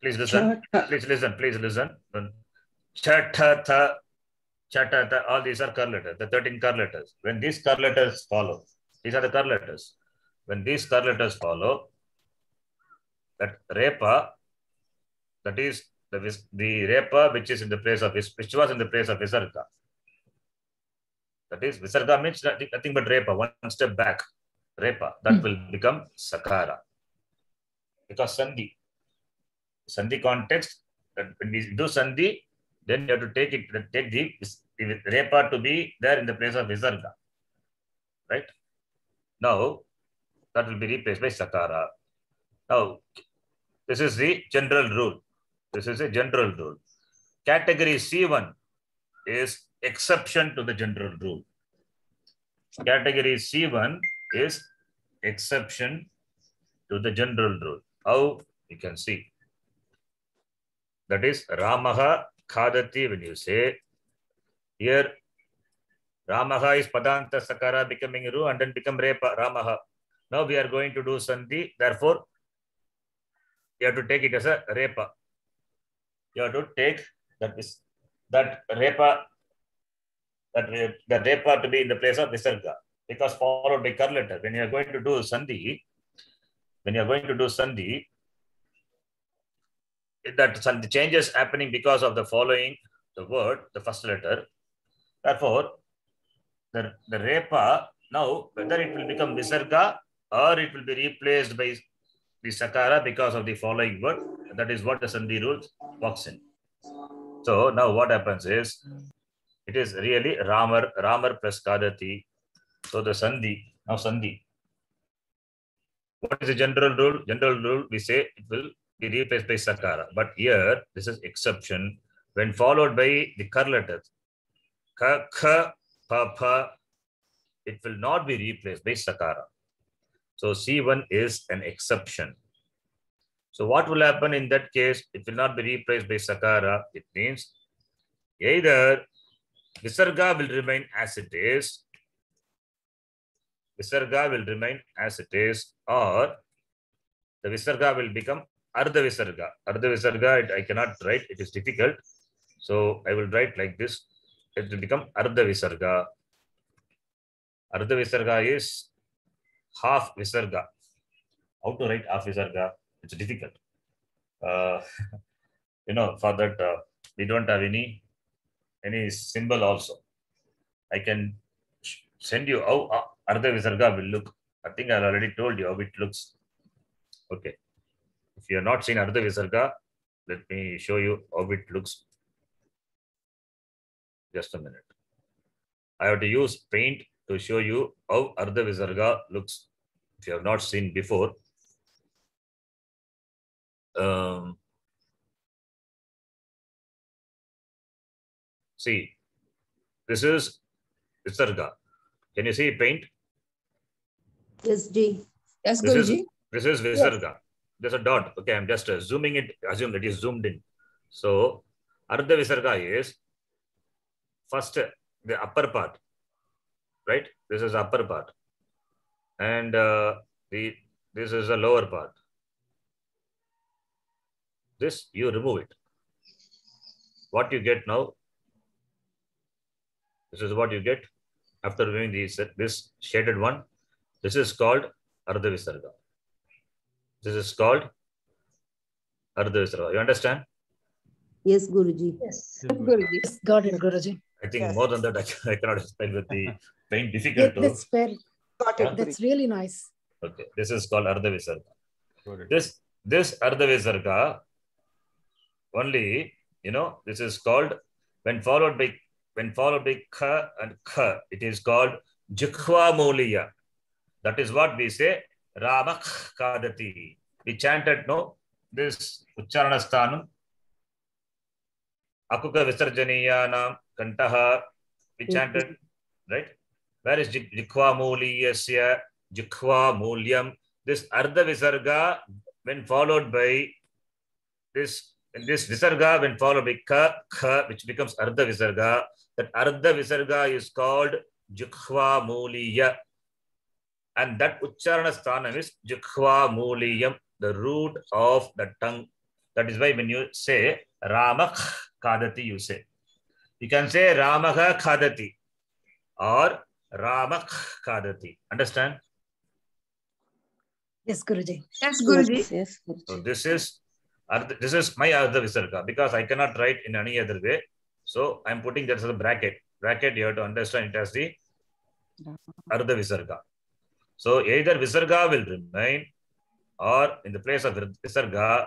Please listen. Please listen. Chatata, all these are kar letters, the 13 kar letters. When these kar letters follow, these are the kar letters. When these kar letters follow, that repa, that is the repa which is in the place of which was in the place of visarga. That is, visarga means nothing but repa, one step back. Repa, that will become sakara. Because sandhi context, that when we do sandhi, then you have to take the repa to be there in the place of visarga. Right? Now, that will be replaced by sakara. Now, this is the general rule. This is a general rule. Category C1 is exception to the general rule. Category C1 is exception to the general rule. How? You can see. That is Ramaha Khadati. When you say here, Ramaha is Padanta Sakara becoming Ru and then become Repa Ramaha. Now we are going to do Sandhi. Therefore, you have to take it as a Repa. You have to take that Repa, that Repa to be in the place of Visarga, because followed by kar letter. When you are going to do Sandhi, that changes happening because of the following the word, the first letter. Therefore, the Repa, now whether it will become Visarga or it will be replaced by the Sakara because of the following word, that is what the Sandhi rule works in. So now what happens is, it is really Ramar plus Kadati. So the Sandhi, now Sandhi. What is the general rule? General rule, we say it will be replaced by Sakara. But here, this is exception. When followed by the kar letters, ka, kha, pa, pa, it will not be replaced by Sakara. So C1 is an exception. So what will happen in that case? It will not be replaced by Sakara. It means either Visarga will remain as it is. Visarga will remain as it is, or the Visarga will become Ardha Visarga. Ardha Visarga, I cannot write, it is difficult. So I will write like this. It will become Ardha Visarga. Ardha Visarga is half Visarga. How to write half Visarga? It's difficult. For that, we don't have any symbol also. I can send you how Ardha Visarga will look. I think I already told you how it looks. Okay. If you have not seen Ardha Visarga, let me show you how it looks. Just a minute. I have to use paint to show you how Ardha Visarga looks. If you have not seen before. See, this is Visarga. Can you see paint? Yes, Ji. Yes, Guruji. This is Visarga. There's a dot. Okay, I'm just zooming it. Assume that it is zoomed in. So, Ardha Visarga is first the upper part, right? This is the upper part. And this is the lower part. This, you remove it. What you get now, this is what you get after removing this shaded one. This is called Ardha Visarga. This is called Ardha Visarga. You understand? Yes, Guruji. Yes. Guruji. Yes, got it, Guruji. I think more than that, I cannot explain with the paint difficult. That's fair. Got it. That's really nice. Okay, this is called Ardha Visarga. This Ardha Visarga only, this is called when followed by kha and kha, it is called Jikhva Moliya. That is what we say, Ramak Kadati. We chanted, this Uchcharanasthanam, Akuka Visarjaniyanam Kantaha We chanted, right? Where is Jikhva Muliyasya, Jikhva Mulyam? This Ardha Visarga, when followed by this, in this Visarga, when followed by Kha, which becomes Ardha Visarga, that Ardha Visarga is called Jikhva Muliya. And that Ucharana Sthanam is Jikhva Muliyam, the root of the tongue. That is why when you say Ramak Kadati, you say. You can say Ramaka Kadati or Ramak Kadati. Understand? Yes, Guruji. Yes, Guruji. Yes, Guruji. So this is my Ardha Visarga because I cannot write in any other way. So I'm putting that as a bracket. Bracket, you have to understand it as the Ardha Visarga. So either Visarga will remain or in the place of Visarga,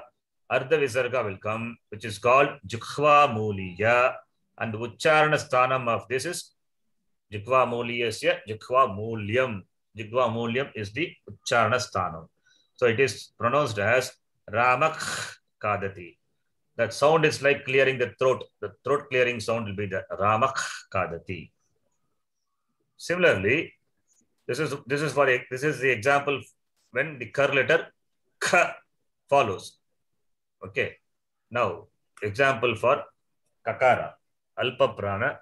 Ardha Visarga will come, which is called Jikhva Muliya. And the Ucharana Sthanam of this is Jikhva Muliyasya, Jikhva Mulyam. Jikhva Mulyam is the Ucharana Sthanam. So it is pronounced as Ramak Kadati. That sound is like clearing the throat. The throat clearing sound will be the Ramak Kadati. Similarly, this is the example when the Kar letter Kha follows. Okay. Now, example for Kakara, Alpa Prana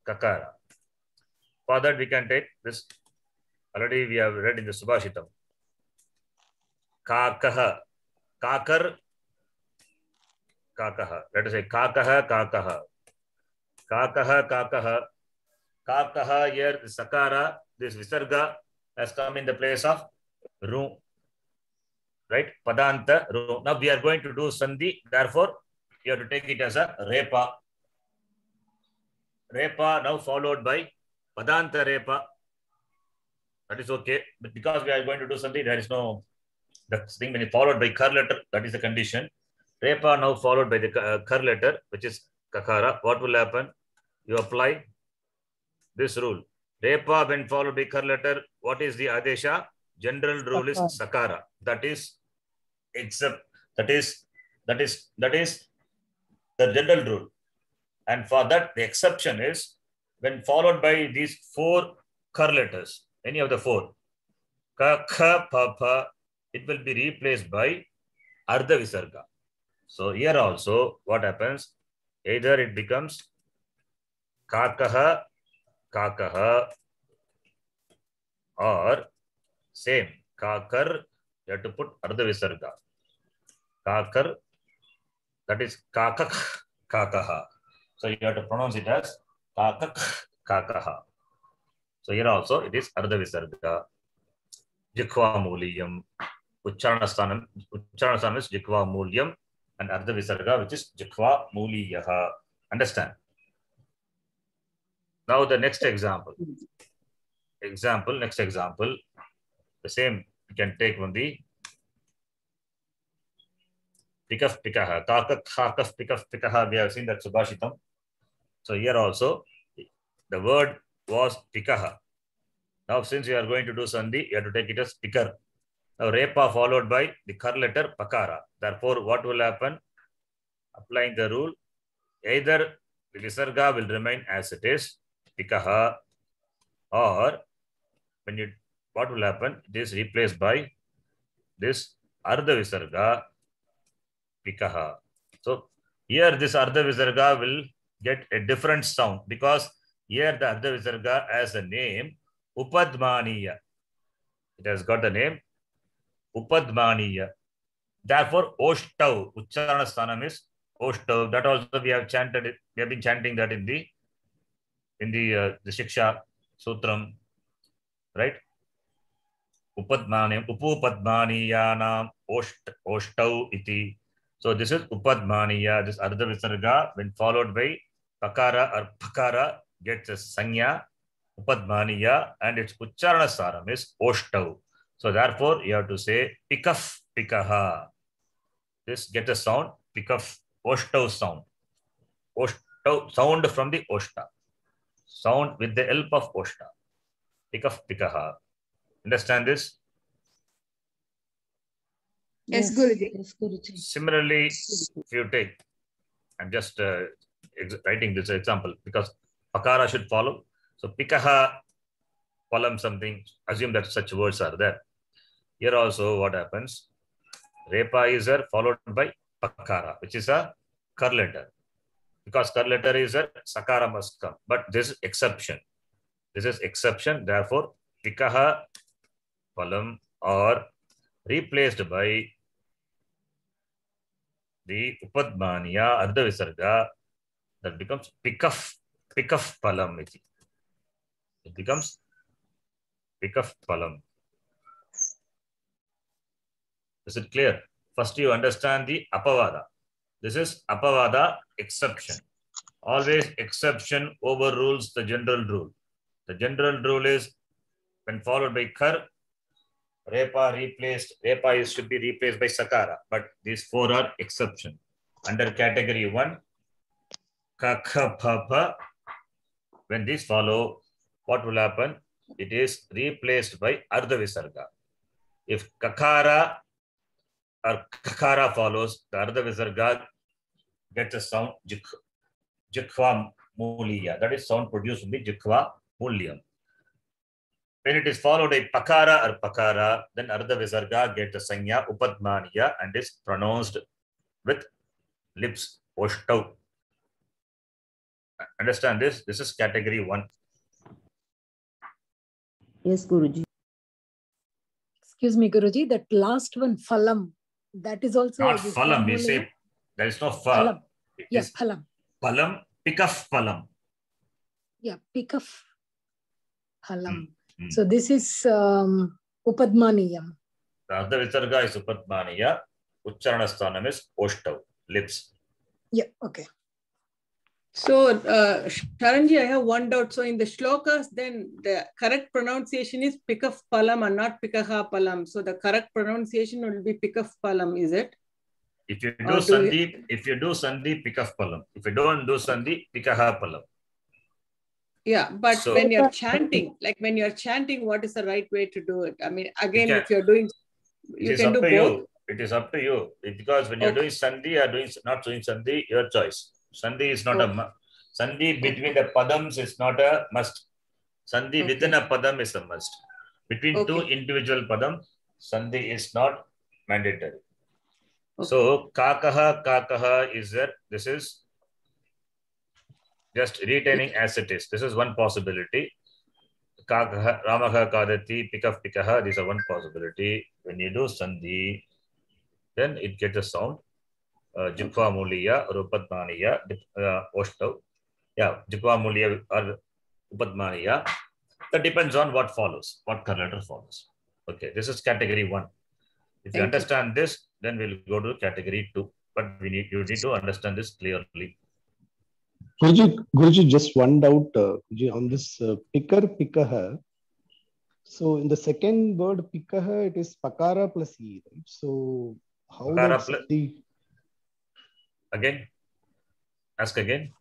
Kakara. For that, we can take this. Already we have read in the Subhashitam. Kakaha, Kakar, Kakaha. Let us say Kakaha, Kakaha. Kakaha, Kakaha. Kakaha, here the Sakara, this Visarga has come in the place of Ru. Right? Padanta, Ru. Now we are going to do Sandhi. Therefore, you have to take it as a Repa. Repa now followed by Padanta Repa. That is okay. But because we are going to do Sandhi, there is no the thing when it followed by Kar letter, that is the condition. Repa now followed by the Kar letter, which is Kakara. What will happen? You apply this rule. Repa when followed by Kar letter, what is the Adesha? General rule is Sakara. That is except that is the general rule. And for that, the exception is when followed by these 4 Kar letters, any of the 4. Ka, kha, pa, pa, it will be replaced by Ardha Visarga. So here also, what happens? Either it becomes Kakaha, Kakaha, or same, Kakar, you have to put Ardha Visarga. Kakar, that is Kakak, Kakaha. So you have to pronounce it as Kakak, Kakaha. So here also it is Ardha Visarga. Jikhva Muliyam. Ucharana Sthanam is Jikhva Mulyam and Ardha Visarga, which is Jikhva Muliyaha. Understand? Now the next example. Next example. The same you can take from the Pikaf Pikaha. Kakak, Kakaf, Pikaf, Pikaha. We have seen that Subhashitam. So here also the word was Pikaha. Now since you are going to do Sandhi, you have to take it as Pikar. Now Repa followed by the Kar letter Pakara. Therefore, what will happen? Applying the rule, either the Visarga will remain as it is, Pikaha, or what will happen? It is replaced by this Ardha Visarga, Pikaha. So here this Ardha Visarga will get a different sound because here the Ardha Visarga has a name Upadmaniya. It has got the name Upadmaniya. Therefore, Oshtav, Ucharana Sthanam is Oshtav. That also we have chanted it. We have been chanting that in the Shiksha Sutram, right? Upadmaniyam, Upupadmaniyanam Oshtav iti. So this is Upadmaniya. This Ardha Visarga, when followed by Pakara or Pakara, gets a Sanya, Upadmaniya, and its Ucharana Sthanam is Oshtav. So therefore, you have to say Pikaf, Pikaha. This gets a sound, Pikaf, Oshtav sound. Oshtav, sound from the Oshta. Sound with the help of Oshta. Pikaf, Pikaha. Understand this? Yes, Guruji. Yes, Guruji. Similarly, if you take, I'm just writing this example because Pakara should follow. So pikaha, palam something, assume that such words are there. Here also what happens? Repa is there followed by pakara, which is a kar letter. Because kar letter is there, sakara must come. But this is exception. This is exception. Therefore, pikaha, palam are replaced by the upadmaniya, ardha visarga, that becomes pikaf palam. It becomes pikaf palam. Is it clear? First you understand the apavada. This is apavada, exception. Always exception overrules the general rule. The general rule is when followed by kar, repa should be replaced by sakara. But these four are exception. Under category 1, kakha papa, when these follow, what will happen? It is replaced by ardha visarga. If kakara or kakara follows, the ardha visarga gets a sound jikhva muliya. That is sound produced by jikhva mulyam. When it is followed by pakara or pakara, then ardha visarga gets a sanya upadmaniya and is pronounced with lips. Oshtau. Understand this? This is category 1. Yes, Guruji. Excuse me, Guruji, that last one, phalam, that is also... Not phalam, we say there is no pha. Phalam. Yes, phalam. Phalam, pikaf phalam. Yeah, pikaf phalam. So this is upadmaniyam. The ardha visarga is upadmaniya. Ucharana sthanam is oshtau, lips. Yeah, okay. So, Sharanji, I have one doubt. So, in the shlokas, then the correct pronunciation is pikaf palam and not pikaha palam. So, the correct pronunciation will be pikaf palam, is it? If you do sandhi, pikaf palam. If you don't do sandhi, pikaha palam. Yeah, but So, when you're chanting, what is the right way to do it? I mean, again, if you're doing, you can do both. It is up to you. Because when you're doing sandhi or not doing sandhi, your choice. Sandhi is not a sandhi between the padams is not a must. Sandhi within a padam is a must. Between two individual padams, sandhi is not mandatory. So kakaha is there. This is just retaining as it is. This is one possibility. Kakaha, ramaha kadati, pikaf pikaha. These are one possibility. When you do sandhi, then it gets a sound. Jikva muliya or upadmaniya, oshtau. Yeah, Jikva muliya or upadmaniya. That depends on what follows, what letter follows. Okay, this is category 1. If you understand this, then we'll go to category 2. But you need to understand this clearly. Guruji, just one doubt on this pikaha. So in the second word pikaha, it is pakara plus e, right? So how Pakara does the... Again? Ask again.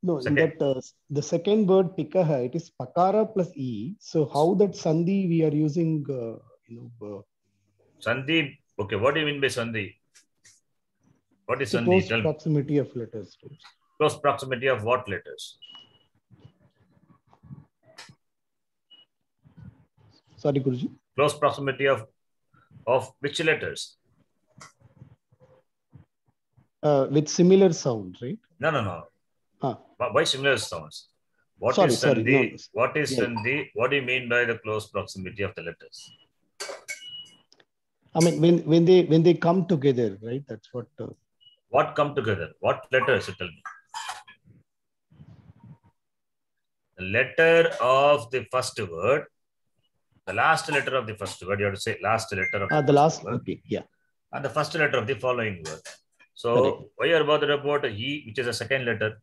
No, in that the second word pikaha, it is pakara plus e. So how that sandhi we are using, sandhi, okay, what do you mean by sandhi? What is sandhi? Close proximity of letters. Close proximity of what letters? Sorry, Guruji. Close proximity of which letters? With similar sound, right? No. Why similar sounds? What is Sorry, sandhi? no. What is sandhi? What do you mean by the close proximity of the letters? I mean, when they come together, right? That's what. What come together? What letters? Tell me. The letter of the first word. The last letter of the first word. You have to say last letter of the last word. Okay, yeah. And the first letter of the following word. So why are you bothered about E, which is a second letter?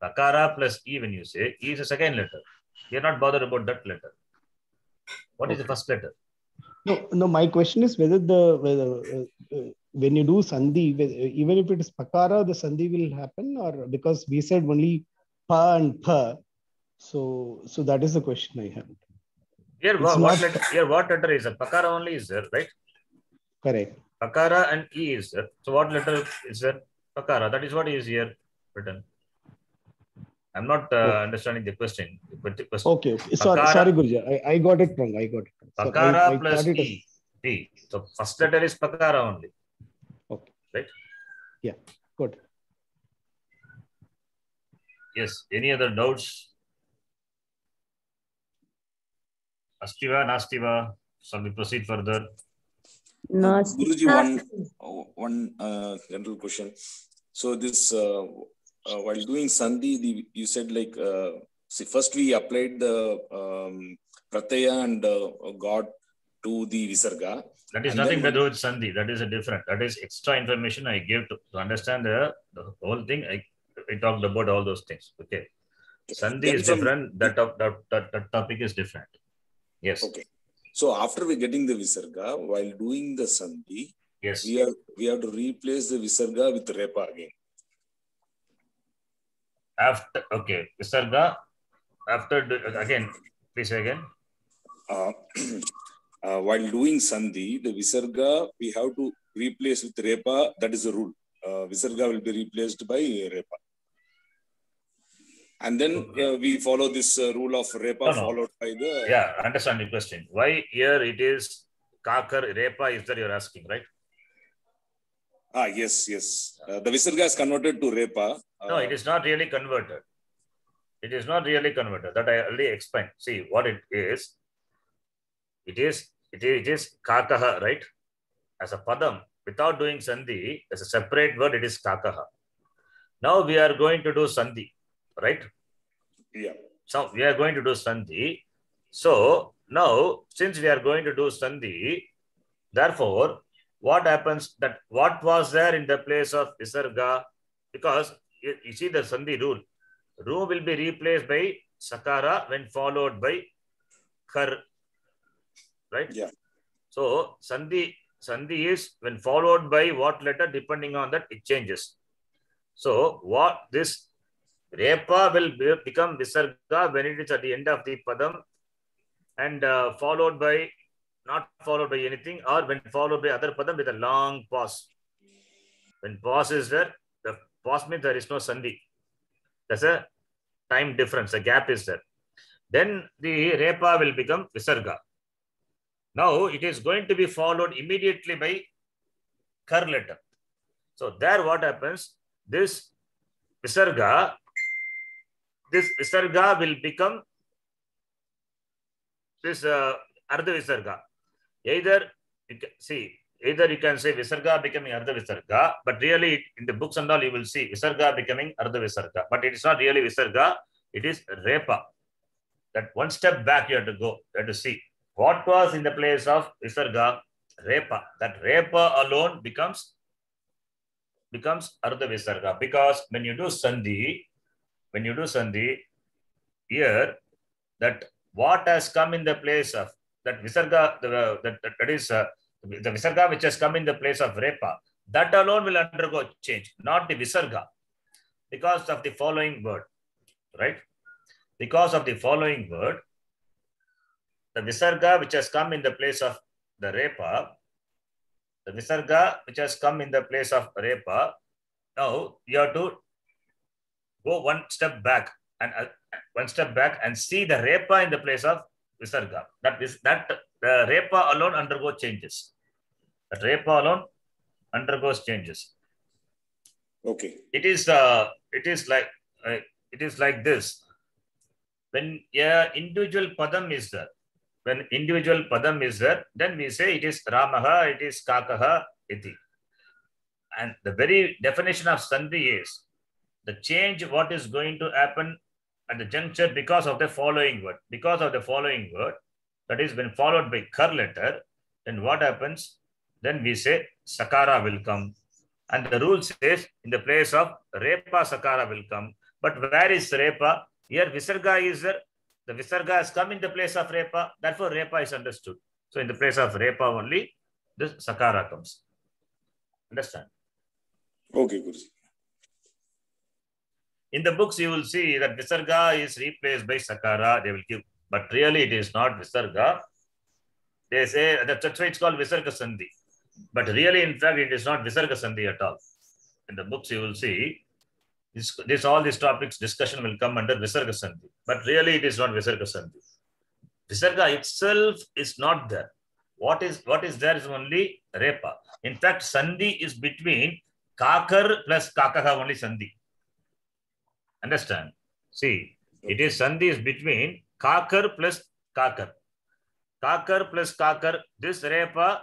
Sakara plus E, when you say E is a second letter. You are not bothered about that letter. What is the first letter? No. My question is whether when you do sandhi, even if it is pakara, the sandhi will happen, or because we said only pa and pa. So that is the question I have. Here, what letter is there? Pakara only is there, right? Correct. Pakara and E is there. So what letter is there? Pakara. That is what is here written. I'm not understanding the question. But the question. Okay. Sorry, Guruji. I got it wrong. Pakara plus E. P. So first letter is Pakara only. Okay. Right? Yeah. Good. Yes. Any other doubts? Astiva, Nastiva. Shall we proceed further? Guruji, one general question. So this while doing Sandhi, you said like see, first we applied the Pratyaya and got to the Visarga. That is nothing to do with Sandhi. That is a different. That is extra information I gave to understand the whole thing. I talked about all those things. Okay. Sandhi is different. That topic is different. Yes. Okay. So after we getting the Visarga, while doing the Sandhi, yes, we have to replace the Visarga with Repa again. After Visarga. After again, please say again. While doing Sandhi, the Visarga we have to replace with Repa. That is the rule. Visarga will be replaced by Repa. And then we follow this rule of Repa followed by the... Yeah, understand the question. Why here it is Kakar, Repa is that you're asking, right? Yes. The Visarga is converted to Repa. No, it is not really converted. It is not really converted. That I already explained. See what it is. It is Kakaha, right? As a padam, without doing Sandhi, as a separate word, it is Kakaha. Now we are going to do Sandhi, right? Yeah. So we are going to do Sandhi. So now, since we are going to do Sandhi, therefore, what happens that what was there in the place of Visarga? Because you see the Sandhi rule. Rule will be replaced by Sakara when followed by Kar. Right? Yeah. So Sandhi is when followed by what letter, depending on that, it changes. So what this Repa will become Visarga when it is at the end of the Padam and followed by, not followed by anything, or when followed by other Padam with a long pause. When pause is there, the pause means there is no Sandhi. There's a time difference, a gap is there. Then the Repa will become Visarga. Now it is going to be followed immediately by Kar letter. So there what happens, this Visarga will become this Ardha Visarga. Either you can say Visarga becoming Ardha Visarga, but really in the books and all you will see Visarga becoming Ardha Visarga. But it is not really Visarga, it is Repa. That one step back you have to go, you have to see. What was in the place of Visarga? Repa. That Repa alone becomes Ardha Visarga. Because when you do Sandhi, here, that what has come in the place of that Visarga, that is the Visarga which has come in the place of Repa, that alone will undergo change, not the Visarga. Because of the following word, right? Because of the following word, the Visarga which has come in the place of the Repa, now you have to go one step back and see the Repa in the place of Visarga. That the Repa alone undergo changes. That Repa alone undergoes changes. Okay. It is like this. When individual padam is there, then we say it is Ramaha, it is Kakaha, iti. And the very definition of Sandhi is the change what is going to happen at the juncture because of the following word. Because of the following word, that is when followed by Kar letter, then what happens? Then we say Sakara will come. And the rule says in the place of Repa, Sakara will come. But where is Repa? Here Visarga is there. The Visarga has come in the place of Repa. Therefore, Repa is understood. So in the place of Repa only, this Sakara comes. Understand? Okay, Guruji. In the books, you will see that Visarga is replaced by Sakara. They will give. But really, it is not Visarga. They say that's why it's called Visarga Sandhi. But really, in fact, it is not Visarga Sandhi at all. In the books, you will see All these topics discussion will come under Visarga Sandhi. But really it is not Visarga Sandhi. Visarga itself is not there. What is there is only Repa. In fact, Sandhi is between Kakar plus Kakaha only Sandhi. Understand? See, it is Sandhi is between Kakar plus Kakar. Kakar plus Kakar, this Repa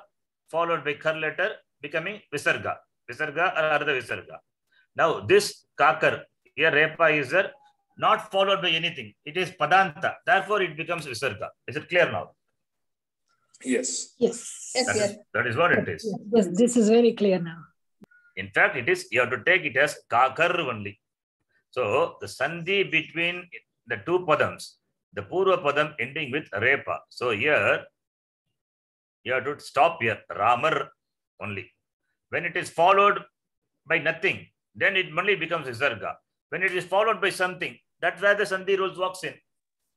followed by Kar letter becoming Visarga. Visarga or Ardha Visarga. Now this Kakar, here Repa is there, not followed by anything. It is Padanta. Therefore, it becomes Visarga. Is it clear now? Yes. Yes. That is what it is. Yes, this is very clear now. In fact, it is, you have to take it as Kakar only. So the Sandhi between the two Padams, the Purva Padam ending with Repa. So here, you have to stop here, Ramar only. When it is followed by nothing, then it only becomes Visarga. When it is followed by something, that's where the Sandhi rules walks in.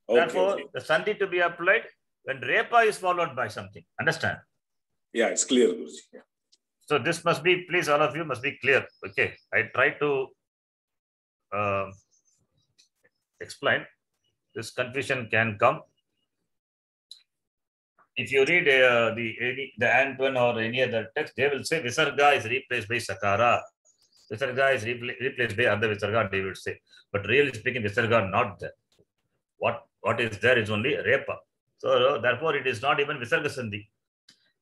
Therefore, the Sandhi to be applied when Repa is followed by something. Understand? Yeah, it's clear, Guruji. Yeah. So this must be, please, all of you must be clear. Okay, I try to explain. This confusion can come. If you read the Antoine or any other text, they will say Visarga is replaced by Sakara. Visarga is replaced by Ardha Visarga, they will say. But really speaking, Visarga not there. What is there is only Repa. So therefore, it is not even Visarga Sandhi.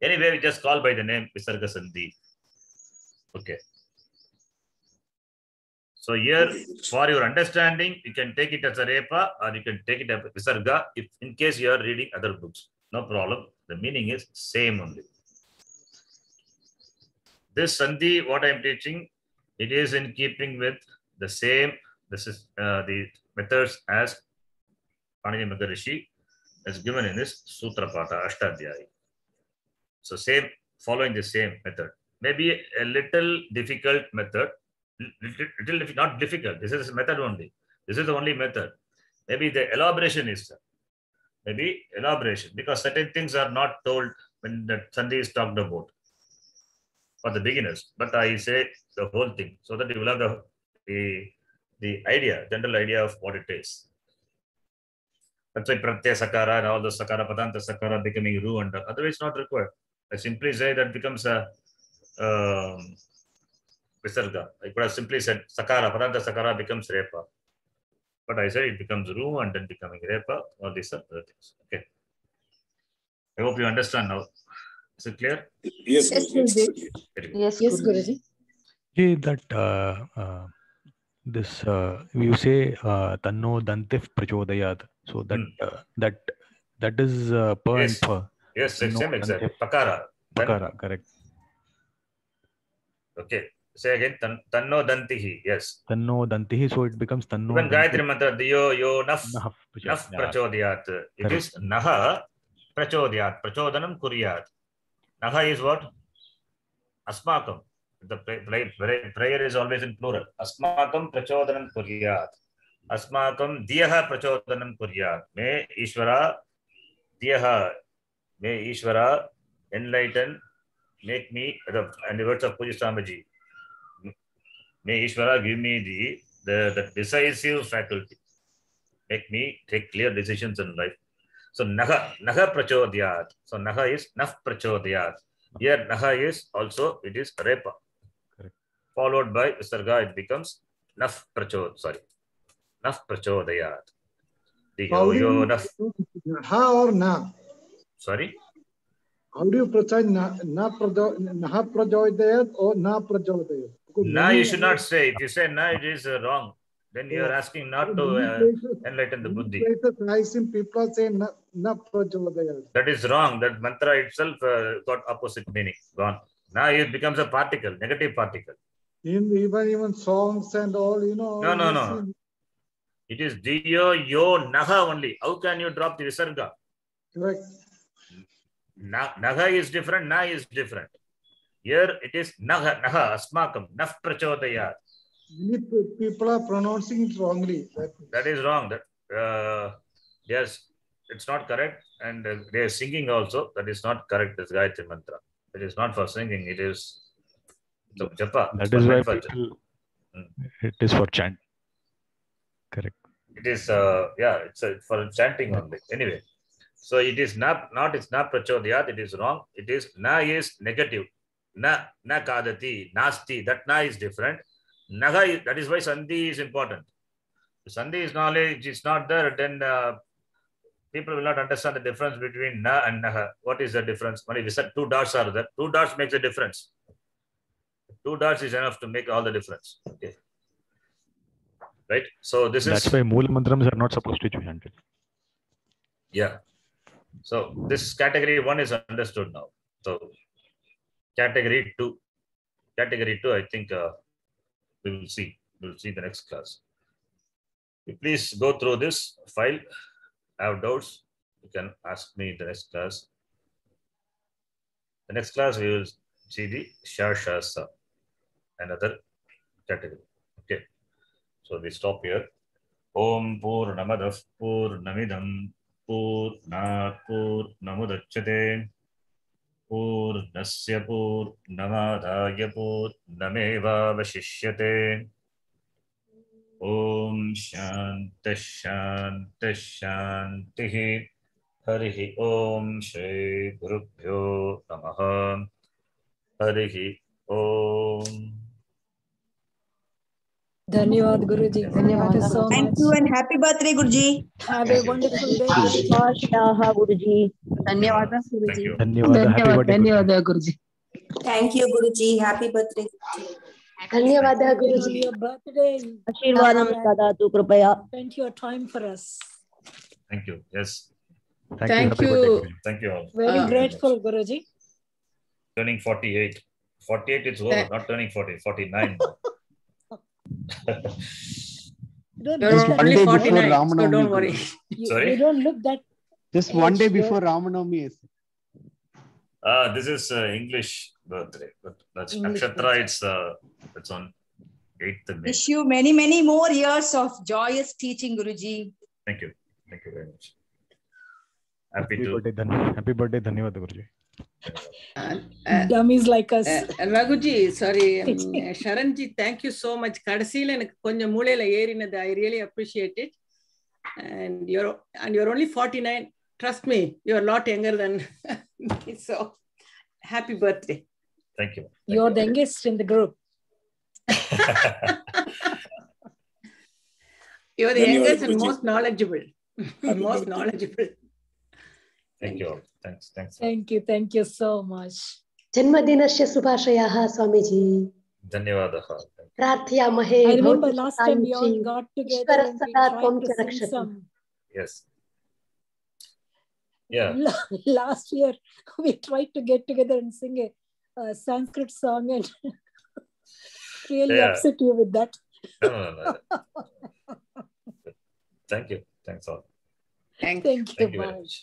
Anyway, we just call by the name Visarga Sandhi. Okay. So here, for your understanding, you can take it as a Repa or you can take it as a Visarga if in case you are reading other books. No problem. The meaning is same only. This Sandhi, what I am teaching, it is in keeping with the same, this is the methods as Panini Maharishi is given in this Sutra Pata, Ashtadhyayi. So same, following the same method. Maybe a little difficult method, not difficult. This is a method only. This is the only method. Maybe the elaboration is there. Maybe elaboration, because certain things are not told when the Sandhi is talked about for the beginners. But I say the whole thing so that you will have the idea, general idea of what it is. That's why Pratyaya Sakara and all the Sakara, Padanta Sakara becoming Ru and otherwise not required. I simply say that becomes a Visarga. I could have simply said Sakara, Padanta Sakara becomes Repa. But I said it becomes Ru and then becoming Repa. All these are other things. Okay. I hope you understand now. Is it clear? Yes, Guruji. Yes, Yes, Guruji. That this you say Tanno Dantif Prachodayat. So that is pa yes. and pa. Yes, same exactly. Pakara. Pakara, correct. Okay. Say again. Tanno Dantihi. Yes. Tanno Dantihi. So it becomes Tanno. Even Gayatri Mantra, Diyo Yo Naf Prachodayat. It is Naha Prachodayat. Prachodanam Kuryat. Naha is what? Asmakam. The prayer is always in plural. Asmakam Prachodanam Kuryat. Asmakam Diyaha Prachodanam Kuryat. May Ishvara Diyaha. May Ishvara enlighten, make me, and the words of Puja Swamiji. May Ishvara give me the decisive faculty. Make me take clear decisions in life. So Naha Prachodhyat. So Naha is Naf Prachodhyat. Here Naha is also, it is Repa. Correct. Followed by Visarga, it becomes Naf Prachodhyat. Ha or na? Sorry? How do you pronounce Naha Prachodayat or Na Prachodayat? Na, you should not say. If you say na, it is wrong. Then you are asking not to enlighten the buddhi. I see people say Na Prachodayat. That is wrong. That mantra itself got opposite meaning. Gone. Now it becomes a particle, negative particle. Even songs and all, you know. No. It is Diyo Yo Naha only. How can you drop the Visarga? Correct. Naha is different, Na is different. Here it is Naha, Asmakam, Naf Prachodayat. Many people are pronouncing it wrongly. That is wrong. Yes, it's not correct. And they are singing also. That is not correct, this Gayatri Mantra. It is not for singing. It is japa. That is why people, it is for chant. Correct. It is it's for chanting only. Anyway, so it is not it's not prachodayat. It is wrong. It is na is negative. Na kadati nasti. That na is different. Naga is, that is why sandhi is important. If sandhi is knowledge, it's not there. Then people will not understand the difference between na and naha. What is the difference? When we said 2 dots are there. 2 dots makes a difference. 2 dots is enough to make all the difference. Okay. Right. So this That's is why Moola Mantrams are not supposed to be chanted. yeah. So this category 1 is understood now. So category 2, I think we will see. We'll see the next class. Please go through this file. Have doubts, you can ask me in the next class. The next class we will see the Shashasa, another category. Okay. So we stop here. Om Purnamadav Purnamidam Purnat Purnamudachyate Purnasya Purnamadaya Purnameva Vashishyate. Om Shanti Shanti Shanti. Harihi Om Shri Gurubhyo Namaha. Harihi Om. Dhanyavad Guruji. Thank you so Thank much. you and happy birthday, Guruji. Have a wonderful day. Shubhashaha, Guruji. Dhanyawada, Thank Guruji. you. Dhanyawada. Happy birthday, Guruji. Guruji. Thank you, Guruji. Happy birthday. ಧನ್ಯವಾದ On Guruji. your birthday, Ashirvadam ದದಾತು ಕೃಪಯಾ. spent your time for us. Thank you. Yes. Thank Thank Happy you. birthday, Guruji. Thank you all. Very Ah. grateful, Guruji. Turning 48. 48 it's over, not turning 40. 49. You don't You're look that only day before 49, so Ramanavami, don't worry. Sorry? You don't look that. Just one day Age, before Ramanavami. This is English birthday, but that's English Nakshatra. birthday. It's on 8th May. Wish you many, many more years of joyous teaching, Guruji. Thank you. Thank you very much. Happy Happy to. birthday, Happy birthday, Dhanyawada Guruji. Dummies like us. Raghuji, sorry, Sharanji, thank you so much. Kadasila எனக்கு கொஞ்சம் மூளையில ஏறினது. I really appreciate it. And you're only 49. Trust me, you're a lot younger than me. So happy birthday. Thank you. You're the youngest in the group. You're the Dhanyawada, youngest and Guruji. most knowledgeable. Most knowledgeable. Thank you all. Thanks. Thank you so much. ಜನ್ಮದಿನಸ್ಯ ಶುಭಾಶಯಾಃ Swamiji. Dhanyavadah. ಪ್ರಾರ್ಥಯಾಮಹೇ. I remember last time we all got together Ishwara and we ಸದಾ ತ್ವಂ tried ಚ to sing ರಕ್ಷತು. some. Yes. Yeah. Last year we tried to get together and sing a Sanskrit song and really upset you with that. No. Thank you. Thanks all. Thank Thank you very much. much.